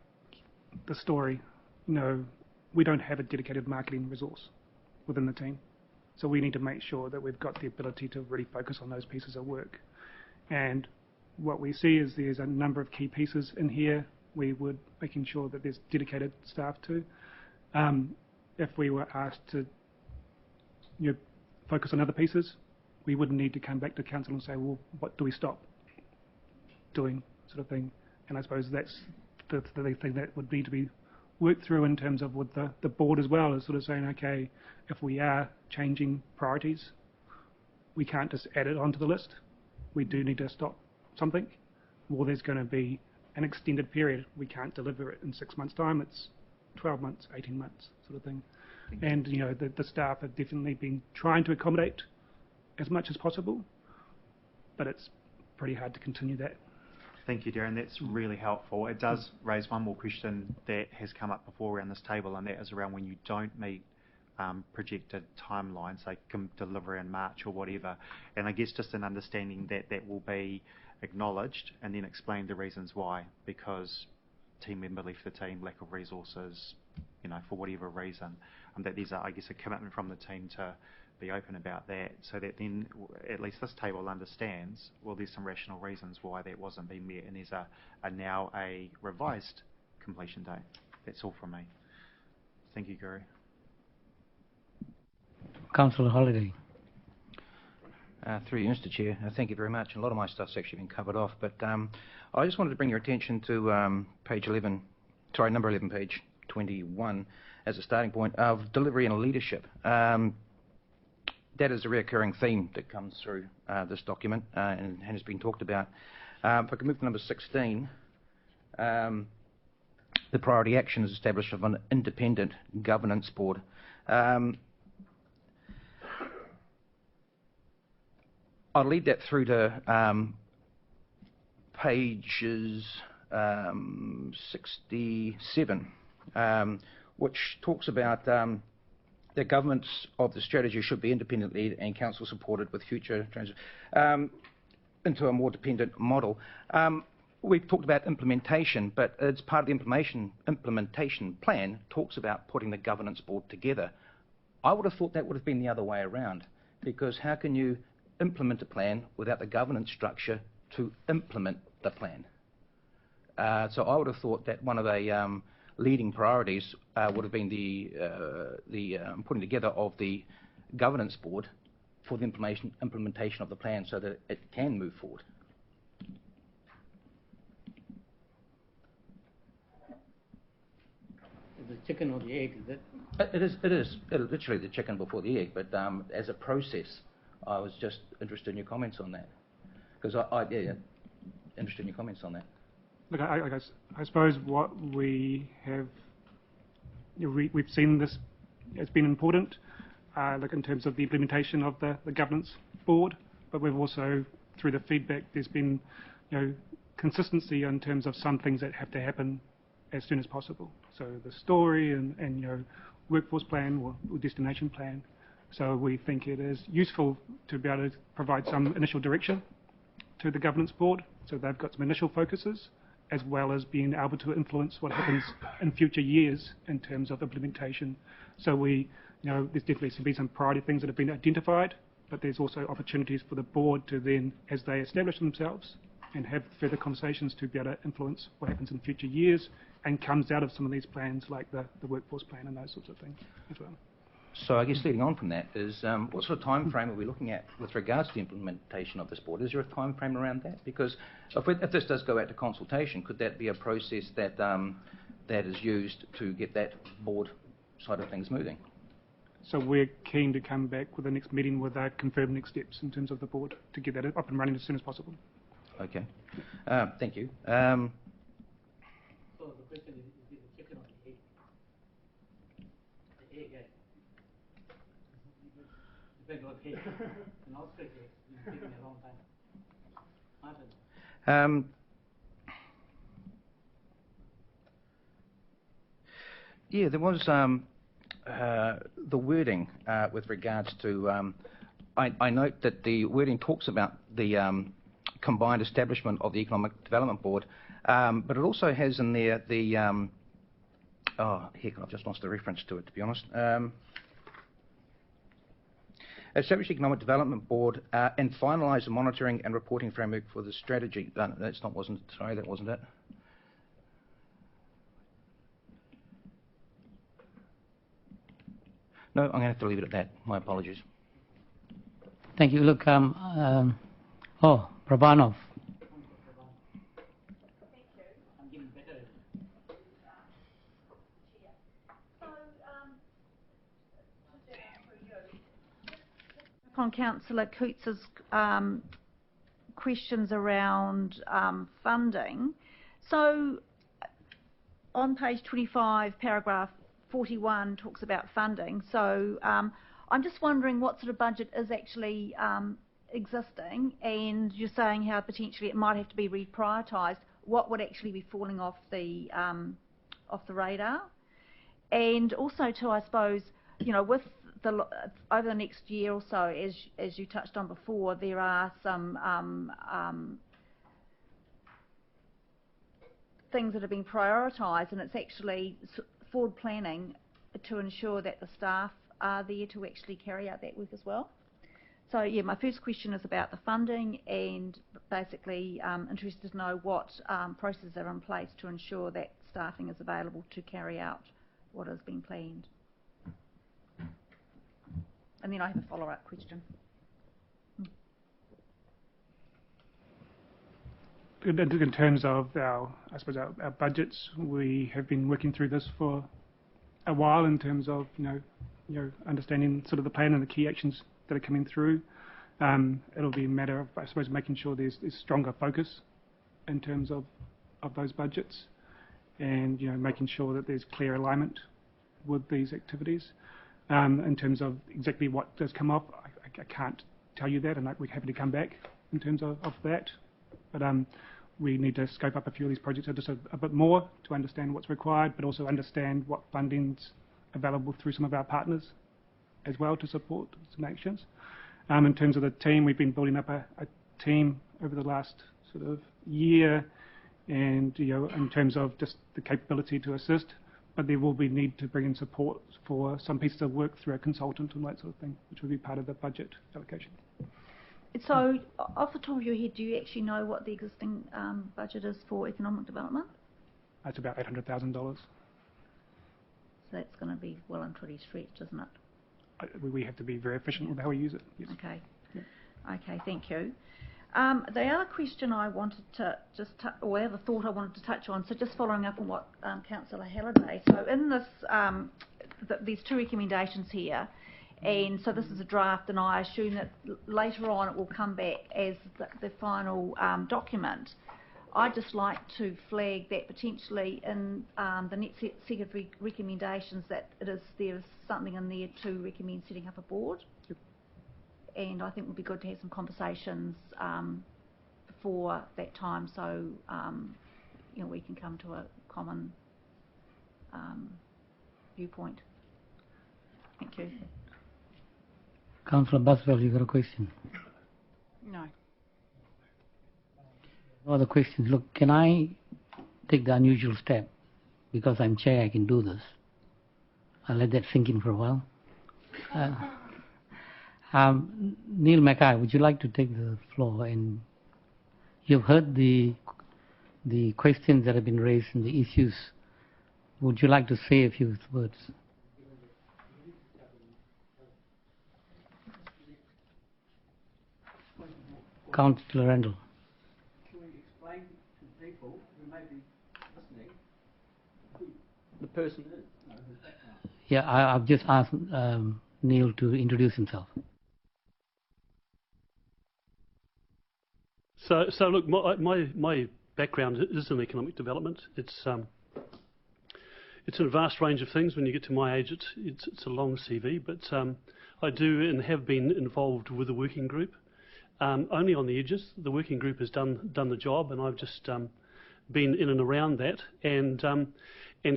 the story, you know, we don't have a dedicated marketing resource within the team. So we need to make sure that we've got the ability to really focus on those pieces of work. And what we see is there's a number of key pieces in here. We would making sure that there's dedicated staff to. If we were asked to, you know, focus on other pieces, we wouldn't need to come back to council and say, well, what do we stop doing, sort of thing. And I suppose that's the thing that would need to be worked through in terms of with the board as well, is sort of saying, okay, if we are changing priorities, we can't just add it onto the list. We do need to stop something. Well, there's going to be an extended period. We can't deliver it in 6 months' time. It's 12 months, 18 months, sort of thing. And the staff have definitely been trying to accommodate as much as possible, but it's pretty hard to continue that. Thank you, Darren. That's really helpful. It does raise one more question that has come up before around this table, and that is around when you don't meet projected timelines, say delivery in March or whatever. And I guess just an understanding that that will be acknowledged and then explain the reasons why, because team member left the team, lack of resources, for whatever reason, and that there's, I guess, a commitment from the team to be open about that, so that then at least this table understands, well, there's some rational reasons why that wasn't being met, and there's now a revised completion date. That's all from me. Thank you, Guru. Councillor Holliday. Through you, Mr. Chair. Thank you very much. A lot of my stuff's actually been covered off, but I just wanted to bring your attention to page 11, sorry, number 11, page 21, as a starting point of delivery and leadership. That is a recurring theme that comes through this document and has been talked about. If I can move to number 16, the priority action is established of an independent governance board. I'll lead that through to pages 67, which talks about the governance of the strategy should be independent led and council supported with future transition into a more dependent model. We've talked about implementation, but it's part of the implementation plan talks about putting the governance board together. I would have thought that would have been the other way around, because how can you implement a plan without the governance structure to implement the plan? So I would have thought that one of the leading priorities would have been the putting together of the governance board for the implementation of the plan so that it can move forward. The chicken or the egg, is it? It is literally the chicken before the egg, but as a process, I was just interested in your comments on that, because interested in your comments on that. Look, I suppose what we have, we've seen this as being important, like in terms of the implementation of the governance board, but we've also, through the feedback, there's been, consistency in terms of some things that have to happen as soon as possible. So the story and workforce plan or destination plan. So we think it is useful to be able to provide some initial direction to the governance board, so they've got some initial focuses, as well as being able to influence what happens in future years in terms of implementation. So there's definitely some priority things that have been identified, but there's also opportunities for the board to then, as they establish themselves and have further conversations, to be able to influence what happens in future years and comes out of some of these plans, like the workforce plan and those sorts of things as well. So I guess leading on from that is, what sort of time frame are we looking at with regards to the implementation of this board? Is there a time frame around that? Because if this does go out to consultation, could that be a process that that is used to get that board side of things moving? So we're keen to come back with the next meeting with confirmed next steps in terms of the board to get that up and running as soon as possible. Okay. Thank you. So the question is it the chicken or the egg? The egg, yeah. Depends on egg. An ostrich egg. It's been taking a long time. Martin? Yeah, there was the wording with regards to. I note that the wording talks about the combined establishment of the Economic Development Board, but it also has in there the. Oh heck! I've just lost the reference to it, to be honest. Establish Economic Development Board and finalise the monitoring and reporting framework for the strategy. That wasn't it. No, I'm going to have to leave it at that. My apologies. Thank you. Look, Prabanov. On Councillor Coots's questions around funding. So on page 25, paragraph 41 talks about funding. So I'm just wondering what sort of budget is actually existing, and you're saying how potentially it might have to be reprioritised. What would actually be falling off the radar? And also too, I suppose, you know, with over the next year or so, as you touched on before, there are some things that have been prioritised, and it's actually forward planning to ensure that the staff are there to actually carry out that work as well. So yeah, my first question is about the funding, and basically interested to know what processes are in place to ensure that staffing is available to carry out what has been planned. And then I have a follow-up question. In terms of our budgets, we have been working through this for a while in terms of understanding sort of the plan and the key actions that are coming through. It'll be a matter of, I suppose, making sure there's stronger focus in terms of those budgets, and making sure that there's clear alignment with these activities. In terms of exactly what does come up, I can't tell you that, and we're happy to come back in terms of that. But we need to scope up a few of these projects just a bit more to understand what's required, but also understand what funding's available through some of our partners as well to support some actions. In terms of the team, we've been building up a team over the last sort of year, and in terms of just the capability to assist, but there will be need to bring in support for some pieces of work through a consultant and that sort of thing, which will be part of the budget allocation. So, off the top of your head, do you actually know what the existing budget is for economic development? That's about $800,000. So that's going to be well and truly stretched, isn't it? We have to be very efficient with how we use it. Yes. Okay. Okay, thank you. The other question I wanted to or the other thought I wanted to touch on, so just following up on what Councillor Halliday. So in this, there's two recommendations here. And so this is a draft, and I assume that later on it will come back as the final document. I'd just like to flag that potentially in the next set of recommendations that there's something in there to recommend setting up a board. Yep. And I think it would be good to have some conversations before that time, so we can come to a common viewpoint. Thank you. Councillor Buswell, you got a question? No. No other questions. Look, can I take the unusual step? Because I'm chair, I can do this. I'll let that sink in for a while. Neil Mackay, would you like to take the floor? And you've heard the questions that have been raised and the issues. Would you like to say a few words? Councillor Randall. Can we explain to people who may be listening who the person is? Yeah, I've just asked Neil to introduce himself. So look, my background is in economic development. It's in a vast range of things. When you get to my age, it's a long CV, but I do and have been involved with the working group. Only on the edges. The working group has done the job, and I've just been in and around that, and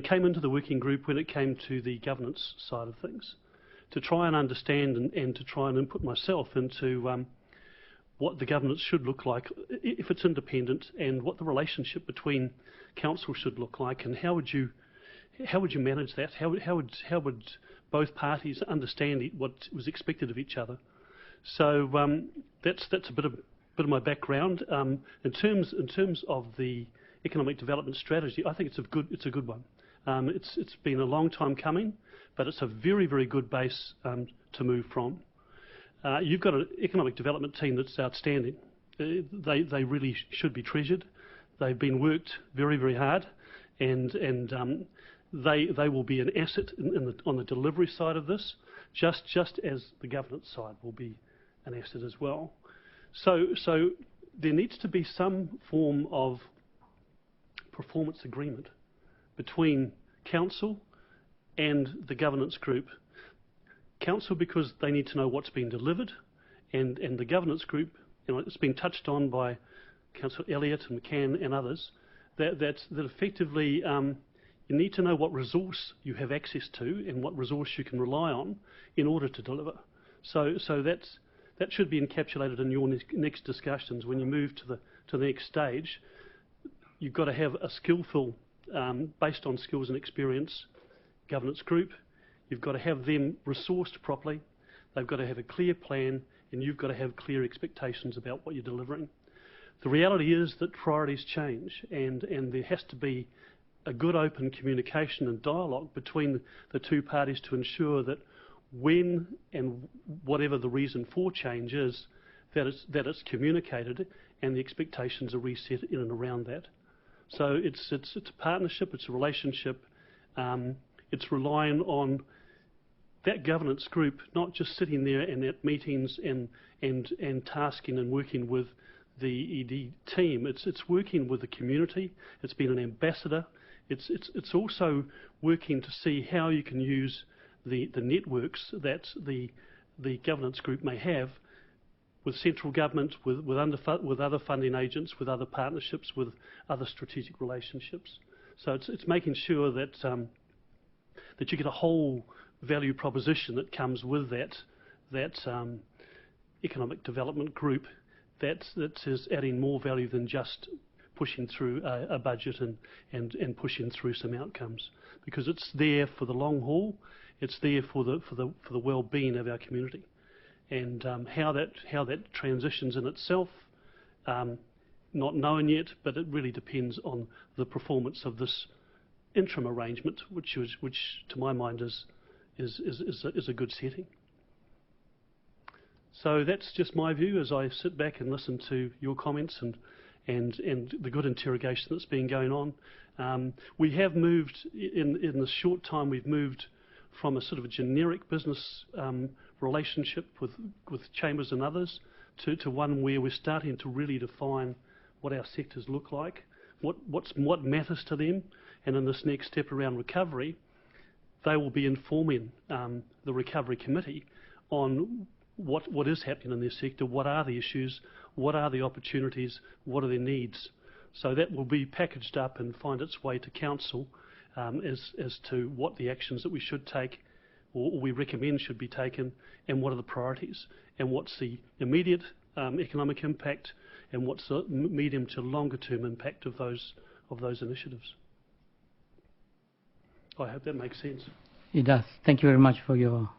came into the working group when it came to the governance side of things, to try and understand and to try and input myself into what the governance should look like if it's independent, and what the relationship between council should look like, and how would you manage that? How would both parties understand what was expected of each other? So that's a bit of my background. In terms of the economic development strategy, I think it's a good one. It's been a long time coming, but it's a very, very good base to move from. You've got an economic development team that's outstanding. They really should be treasured. They've been worked very, very hard, and they will be an asset on the delivery side of this, just as the governance side will be an asset as well. So there needs to be some form of performance agreement between council and the governance group. Council, because they need to know what's been delivered, and the governance group, it's been touched on by Councillor Elliott and McCann and others, that effectively you need to know what resource you have access to and what resource you can rely on in order to deliver. So that should be encapsulated in your next discussions when you move to the next stage. You've got to have a skillful, based on skills and experience, governance group. You've got to have them resourced properly. They've got to have a clear plan, and you've got to have clear expectations about what you're delivering. The reality is that priorities change, and there has to be a good open communication and dialogue between the two parties to ensure that when and whatever the reason for change is, that it's communicated and the expectations are reset in and around that. So it's a partnership, it's a relationship, it's relying on that governance group not just sitting there and at meetings and tasking and working with the ED team. It's working with the community. It's been an ambassador. It's also working to see how you can use the networks that the governance group may have with central government, with other funding agents, with other partnerships, with other strategic relationships. So it's making sure that that you get a whole value proposition that comes with that economic development group that is adding more value than just pushing through a budget and pushing through some outcomes, because it's there for the long haul. It's there for the well-being of our community, and how that transitions in itself, not known yet, but it really depends on the performance of this interim arrangement, which to my mind is a good setting. So that's just my view as I sit back and listen to your comments and the good interrogation that's been going on. We have moved, in the short time, we've moved from a sort of a generic business relationship with chambers and others to one where we're starting to really define what our sectors look like, what matters to them, and in this next step around recovery, they will be informing the recovery committee on what is happening in their sector, what are the issues, what are the opportunities, what are their needs. So that will be packaged up and find its way to council as to what the actions that we should take or we recommend should be taken, and what are the priorities, and what's the immediate economic impact, and what's the medium to longer term impact of those initiatives. I hope that makes sense. It does. Thank you very much for your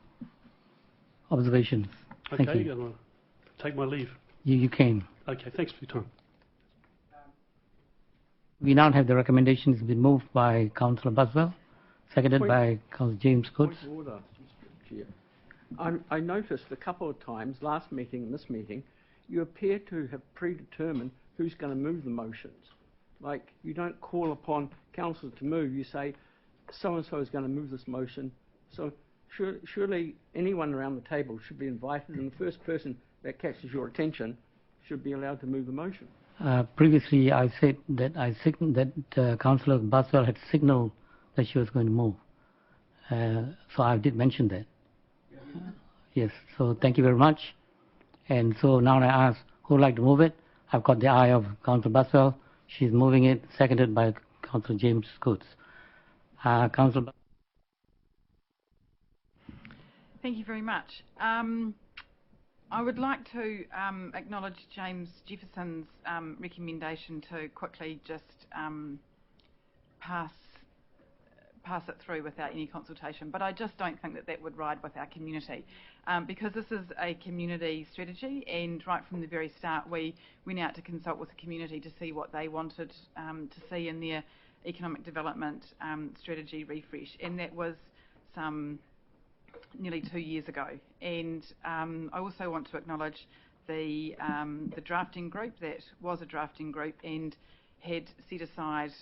observations. Thank Okay, you. I'm going to take my leave. You can. Okay, thanks for your time. We now have the recommendations been moved by Councillor Buswell, seconded by Councillor James Could. Point of order, Mr. Chair. I noticed a couple of times, last meeting and this meeting, you appear to have predetermined who's going to move the motions. Like, you don't call upon council to move, you say, so-and-so is going to move this motion. So surely anyone around the table should be invited, and the first person that catches your attention should be allowed to move the motion. Previously, I said that Councillor Buswell had signalled that she was going to move. So I did mention that. Yes, so thank you very much. And so now I ask who would like to move it. I've got the eye of Councillor Buswell. She's moving it, seconded by Councillor James Coates. Councillor. Thank you very much. I would like to acknowledge James Jefferson's recommendation to quickly just pass it through without any consultation, but I just don't think that would ride with our community, because this is a community strategy, and right from the very start we went out to consult with the community to see what they wanted to see in their economic development strategy refresh, and that was nearly 2 years ago. And I also want to acknowledge the drafting group that was a drafting group and had set aside,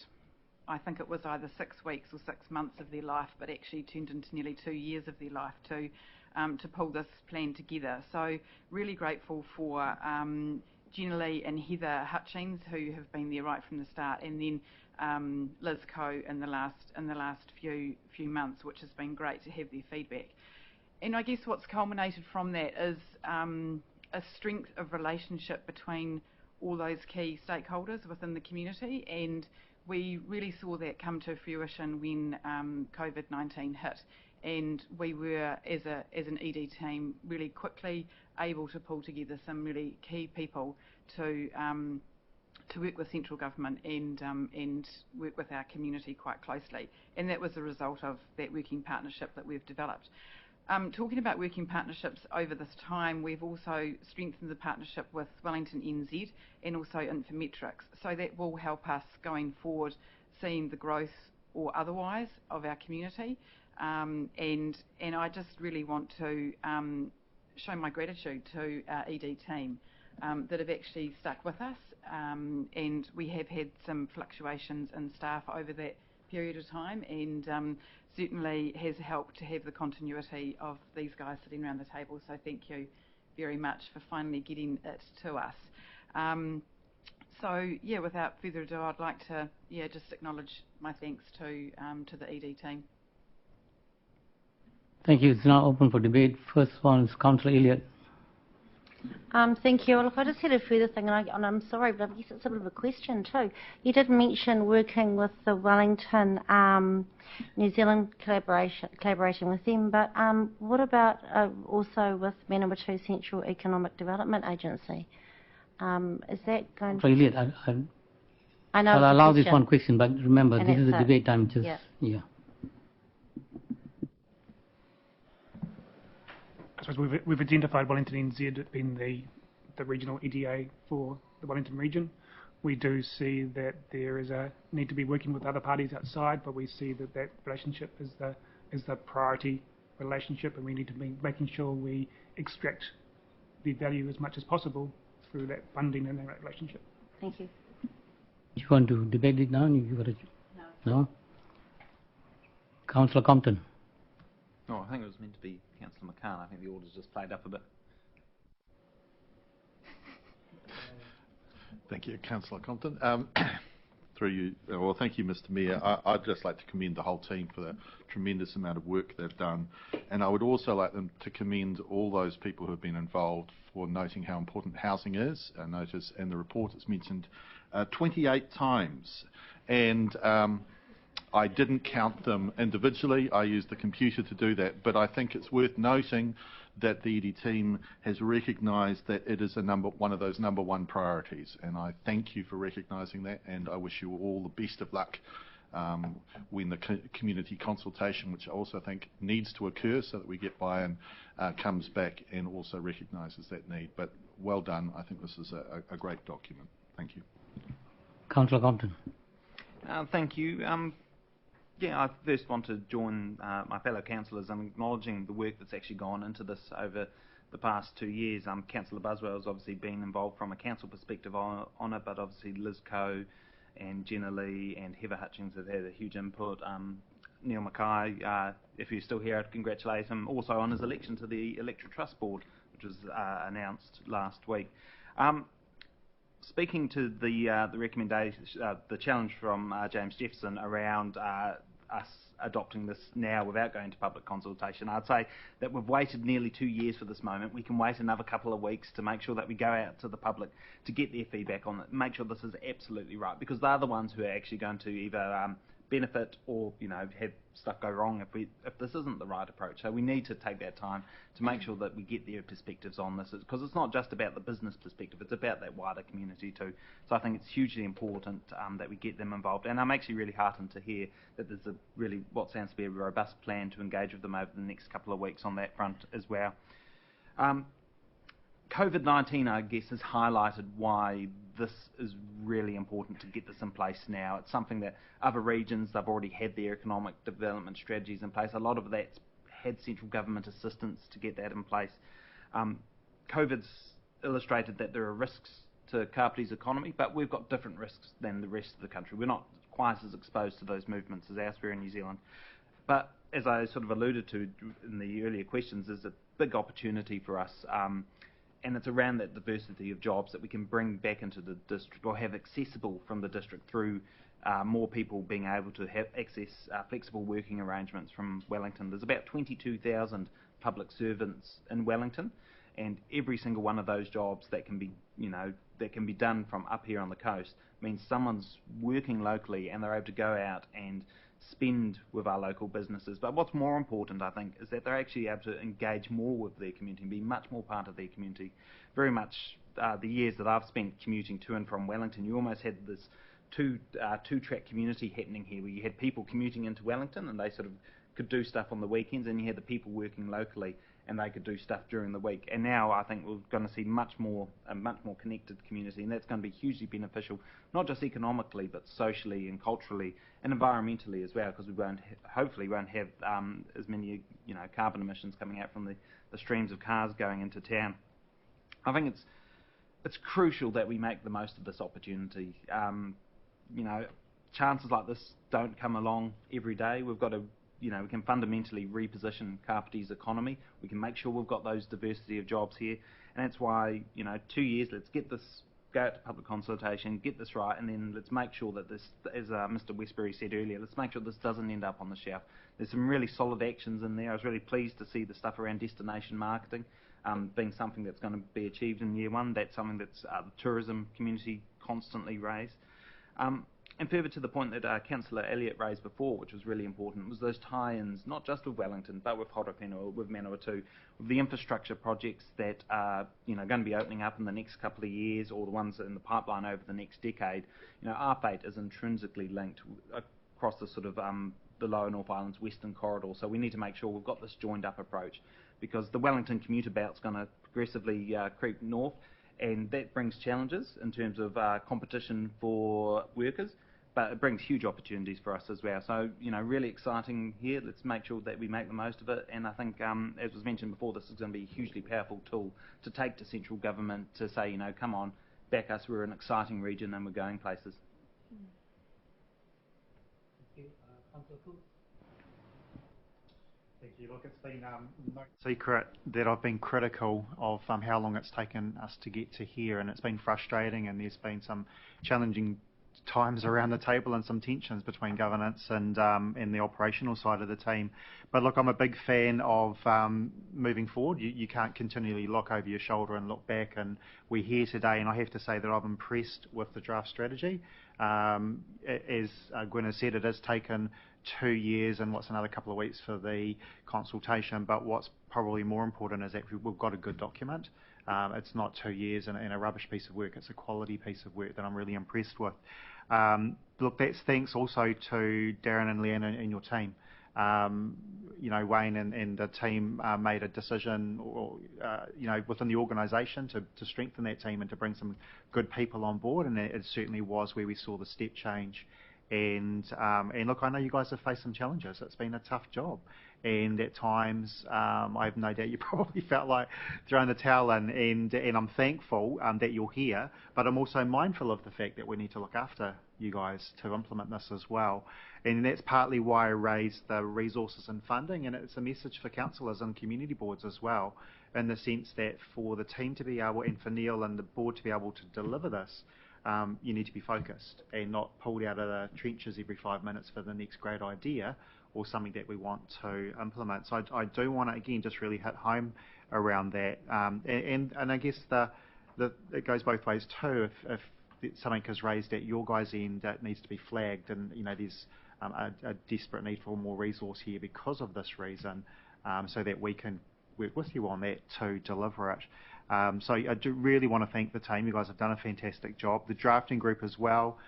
I think it was either 6 weeks or 6 months of their life, but actually turned into nearly 2 years of their life to pull this plan together. So really grateful for Gina Lee and Heather Hutchings, who have been there right from the start, and then Liz Coe in the last few months, which has been great to have their feedback. And I guess what's culminated from that is a strength of relationship between all those key stakeholders within the community, and we really saw that come to fruition when COVID-19 hit, and we were, as an ED team, really quickly able to pull together some really key people to work with central government and work with our community quite closely, and that was a result of that working partnership that we've developed. Talking about working partnerships over this time, we've also strengthened the partnership with Wellington NZ and also Infometrics, so that will help us going forward, seeing the growth or otherwise of our community. And I just really want to show my gratitude to our ED team that have actually stuck with us, and we have had some fluctuations in staff over that period of time, and certainly has helped to have the continuity of these guys sitting around the table, so thank you very much for finally getting it to us. So yeah, without further ado, I'd like to just acknowledge my thanks to the ED team. Thank you. It's now open for debate. First one is Councillor Elliott. Thank you. Look, I just had a further thing, and I'm sorry, but I guess it's a bit of a question too. You did mention working with the Wellington, New Zealand collaborating with them, but what about also with Manawatu Central Economic Development Agency? Is that going to... Elliott, I know I'll allow this one question, but remember, And this is it's a a- debate time. Just yeah. I suppose we've identified Wellington NZ as being the regional EDA for the Wellington region. We do see that there is a need to be working with other parties outside, but we see that relationship is the priority relationship, and we need to be making sure we extract the value as much as possible through that funding and that relationship. Thank you. Do you want to debate it now? You got to... No? Councillor Compton. Oh, I think it was meant to be Councillor McCann. I think the order's just played up a bit. Thank you, Councillor Compton. Through you, well, thank you, Mr. Mayor. I'd just like to commend the whole team for the tremendous amount of work they've done, and I would also like them to commend all those people who have been involved for noting how important housing is. I notice in the report it's mentioned 28 times, and I didn't count them individually. I used the computer to do that, but I think it's worth noting that the ED team has recognised that it is one of those number one priorities, and I thank you for recognising that, and I wish you all the best of luck when the community consultation, which I also think needs to occur so that we get buy-in, comes back and also recognises that need. But well done. I think this is a great document. Thank you. Councillor Compton. Thank you. I first want to join my fellow councillors in acknowledging the work that's actually gone into this over the past 2 years. Councillor Buswell has obviously been involved from a council perspective on it, but obviously Liz Coe and Gina Lee and Heather Hutchings have had a huge input. Neil Mackay, if you're still here, I'd congratulate him also on his election to the Electorate Trust Board, which was announced last week. Speaking to the recommendation, the challenge from James Jefferson around us adopting this now without going to public consultation, I'd say that we've waited nearly 2 years for this moment. We can wait another couple of weeks to make sure that we go out to the public to get their feedback on it, make sure this is absolutely right, because they're the ones who are actually going to either benefit or have stuff go wrong if this isn't the right approach. So we need to take that time to make sure that we get their perspectives on this, because it's not just about the business perspective, it's about that wider community too. So I think it's hugely important that we get them involved, and I'm actually really heartened to hear that there's a really what sounds to be a robust plan to engage with them over the next couple of weeks on that front as well. COVID-19, I guess, has highlighted why this is really important to get this in place now. It's something that other regions, they've already had their economic development strategies in place. A lot of that's had central government assistance to get that in place. COVID's illustrated that there are risks to Kapiti's economy, but we've got different risks than the rest of the country. We're not quite as exposed to those movements as elsewhere in New Zealand. But as I sort of alluded to in the earlier questions, there's a big opportunity for us. and it's around that diversity of jobs that we can bring back into the district or have accessible from the district through more people being able to have access flexible working arrangements from Wellington. There's about 22,000 public servants in Wellington, and every single one of those jobs that can be, that can be done from up here on the coast means someone's working locally and they're able to go out and spend with our local businesses. But what's more important, I think, is that they're actually able to engage more with their community and be much more part of their community. Very much the years that I've spent commuting to and from Wellington, you almost had this two-track community happening here, where you had people commuting into Wellington and they sort of could do stuff on the weekends, and you had the people working locally and they could do stuff during the week. And now I think we're going to see a much more connected community, and that's going to be hugely beneficial, not just economically, but socially and culturally and environmentally as well, because we hopefully won't have as many carbon emissions coming out from the streams of cars going into town. I think it's crucial that we make the most of this opportunity. Chances like this don't come along every day. We've got to, we can fundamentally reposition Kapiti's economy. We can make sure we've got those diversity of jobs here, and that's why 2 years. Let's get this, go out to public consultation, get this right, and then let's make sure that this, as Mr. Westbury said earlier, let's make sure this doesn't end up on the shelf. There's some really solid actions in there. I was really pleased to see the stuff around destination marketing being something that's going to be achieved in year one. That's something that's the tourism community constantly raised. And further to the point that Councillor Elliott raised before, which was really important, was those tie-ins, not just with Wellington, but with Horowhenua, with Manawatu, with the infrastructure projects that are going to be opening up in the next couple of years, or the ones in the pipeline over the next decade. Our fate is intrinsically linked across the sort of the Lower North Island's western corridor, so we need to make sure we've got this joined-up approach, because the Wellington commuter belt's going to progressively creep north, and that brings challenges in terms of competition for workers, but it brings huge opportunities for us as well. So, really exciting here. Let's make sure that we make the most of it, and I think, as was mentioned before, this is going to be a hugely powerful tool to take to central government to say, come on, back us, we're an exciting region and we're going places. Thank you. Councillor Cook. Thank you. Look, it's been no secret that I've been critical of how long it's taken us to get to here, and it's been frustrating, and there's been some challenging times around the table and some tensions between governance and the operational side of the team. But look, I'm a big fan of moving forward. You can't continually look over your shoulder and look back, and we're here today, and I have to say that I'm impressed with the draft strategy. As Gwen has said, it has taken 2 years and what's another couple of weeks for the consultation, but what's probably more important is that we've got a good document. It's not 2 years and a rubbish piece of work. It's a quality piece of work that I'm really impressed with. Look, that's thanks also to Darren and Leanne and your team. Wayne and the team made a decision, within the organisation to strengthen that team and to bring some good people on board, and it certainly was where we saw the step change. And look, I know you guys have faced some challenges. It's been a tough job, and at times I have no doubt you probably felt like throwing the towel in, and I'm thankful that you're here, but I'm also mindful of the fact that we need to look after you guys to implement this as well. And that's partly why I raised the resources and funding, and it's a message for councillors and community boards as well, in the sense that for the team to be able, and for Neil and the board to be able to deliver this, you need to be focused and not pulled out of the trenches every 5 minutes for the next great idea or something that we want to implement. So I do want to, again, just really hit home around that. And I guess it goes both ways too. If something is raised at your guys' end that needs to be flagged, and there's a desperate need for more resource here because of this reason, so that we can work with you on that to deliver it. So I do really want to thank the team. You guys have done a fantastic job. The drafting group as well,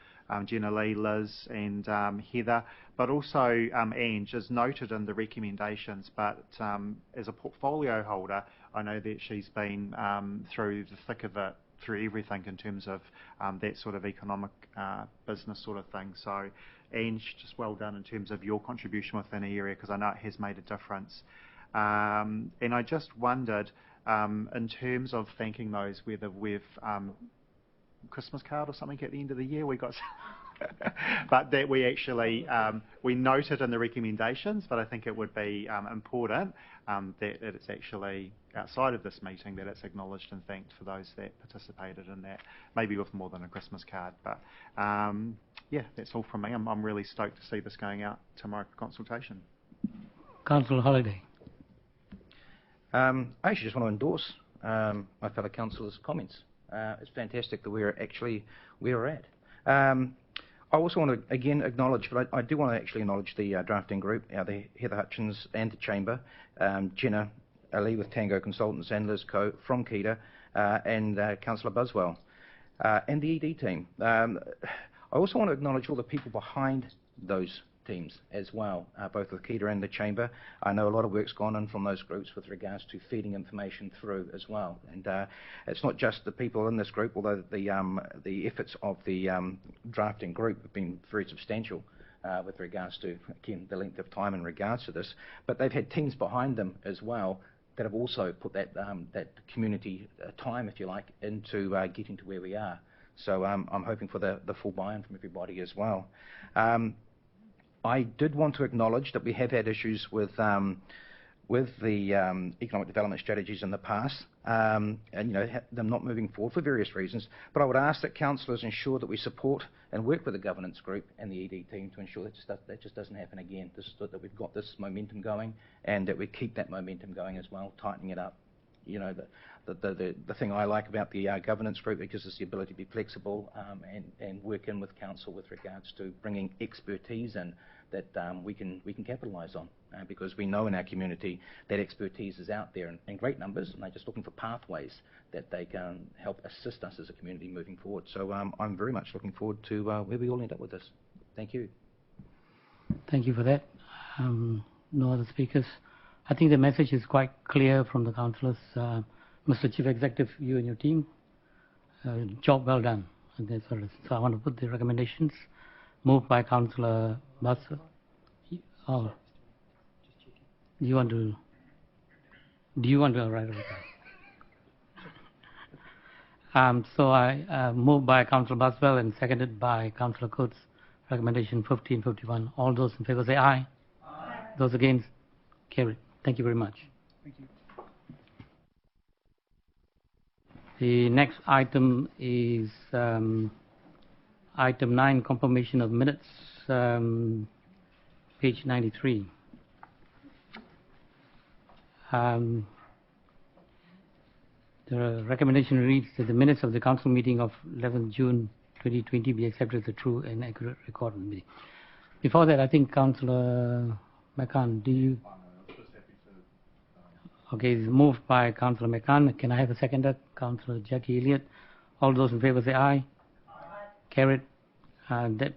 Jenna Lee, Liz and Heather, but also Ange is noted in the recommendations, but as a portfolio holder, I know that she's been through the thick of it, through everything in terms of that sort of economic business sort of thing. So Ange, just well done in terms of your contribution within the area, because I know it has made a difference. And I just wondered, in terms of thanking those, whether we've Christmas card or something at the end of the year we got but that we actually we noted in the recommendations, but I think it would be important that it's actually outside of this meeting, that it's acknowledged and thanked for those that participated in that, maybe with more than a Christmas card. But yeah, that's all from me. I'm really stoked to see this going out tomorrow for consultation. Councillor Holliday. I actually just want to endorse my fellow councillors' comments. It's fantastic that we're actually where we're at. I also want to again acknowledge, but I do want to actually acknowledge the drafting group, the Heather Hutchins and the Chamber, Jenna Ali with Tango Consultants and Liz Coe from KEDA, and Councillor Buswell, and the ED team. I also want to acknowledge all the people behind those teams as well, both with KEDA and the Chamber. I know a lot of work's gone in from those groups with regards to feeding information through as well. And it's not just the people in this group, although the efforts of the drafting group have been very substantial with regards to, again, the length of time in regards to this. But they've had teams behind them as well that have also put that community time, if you like, into getting to where we are. So I'm hoping for the full buy-in from everybody as well. I did want to acknowledge that we have had issues with the economic development strategies in the past, and them not moving forward for various reasons. But I would ask that councillors ensure that we support and work with the governance group and the ED team to ensure that just doesn't happen again. That we've got this momentum going, and that we keep that momentum going as well, tightening it up. You know, the thing I like about the governance group, it gives us the ability to be flexible and work in with council with regards to bringing expertise in that we can capitalise on, because we know in our community that expertise is out there in great numbers, and they're just looking for pathways that they can help assist us as a community moving forward. So I'm very much looking forward to where we all end up with this. Thank you. Thank you for that. No other speakers. I think the message is quite clear from the councillors. Mr. Chief Executive, you and your team, job well done. So I want to put the recommendations. Moved by Councillor Buswell. Oh, do you want to write it down? So I moved by Councillor Buswell and seconded by Councillor Coates. Recommendation 1551. All those in favour say aye. Aye. Those against? Carried. Thank you very much. Thank you. The next item is item 9, confirmation of minutes, page 93. The recommendation reads that the minutes of the council meeting of 11th June 2020 be accepted as a true and accurate record of the meeting. Before that, I think Councillor McCann, do you? Okay, it's moved by Councillor McCann. Can I have a seconder? Councillor Jackie Elliott. All those in favour say aye. Aye. Carried. That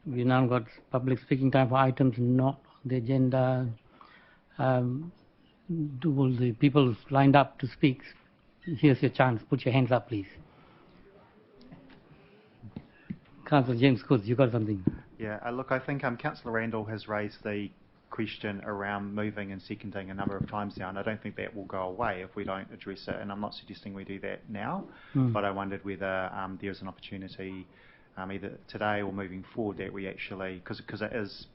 we now got public speaking time for items not on the agenda. Do the people lined up to speak? Here's your chance. Put your hands up, please. Councillor James Coates, you got something? Yeah, look, I think Councillor Randall has raised the question around moving and seconding a number of times now, and I don't think that will go away if we don't address it, and I'm not suggesting we do that now, but I wondered whether there's an opportunity either today or moving forward that we actually, because it is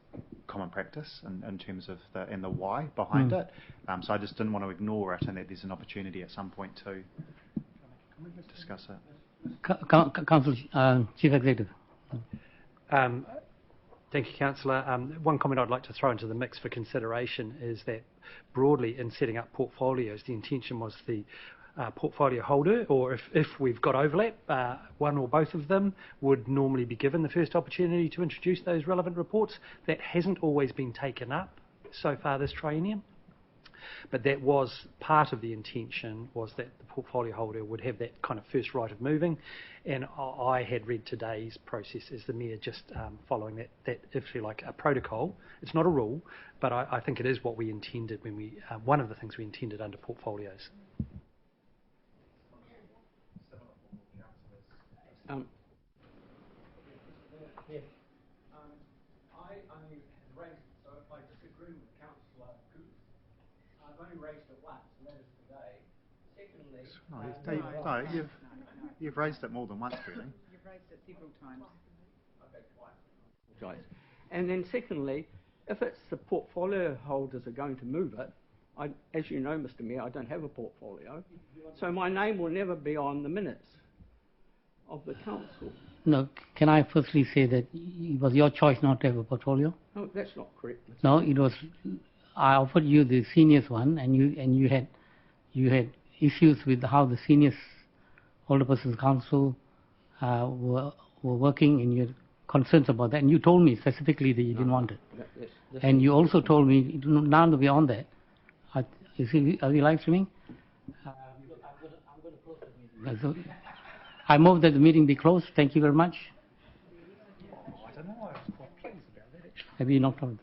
common practice in terms of the why behind it, so I just didn't want to ignore it, and that there's an opportunity at some point to discuss it. Council Chief Executive. Thank you, Councillor. One comment I'd like to throw into the mix for consideration is that broadly in setting up portfolios, the intention was the portfolio holder, or if we've got overlap, one or both of them would normally be given the first opportunity to introduce those relevant reports. That hasn't always been taken up so far this triennium. But that was part of the intention, was that the portfolio holder would have that kind of first right of moving, and I had read today's process as the Mayor just following that, if you like, a protocol. It's not a rule, but I think it is what we intended when we, one of the things we intended under portfolios. I only raised, so if I disagree with Councillor Coates, I've only raised it once, and that is today. Secondly, You've raised it more than once, really. You've raised it several times. Okay, twice. And then secondly, if it's the portfolio holders are going to move it, As you know, Mr. Mayor, I don't have a portfolio, so my name will never be on the minutes of the council. No, can I firstly say that it was your choice not to have a portfolio? No, that's not correct. Mr. No, Mayor. it was. I offered you the seniors one, and you had issues with how the seniors older persons council were working, and you had concerns about that. And you told me specifically that you didn't want it. And you also told me none of you on that. Are you live streaming? I'm going to close the meeting. I move that the meeting be closed. Thank you very much. I don't know. I was quite pleased about that, actually. Have you knocked out?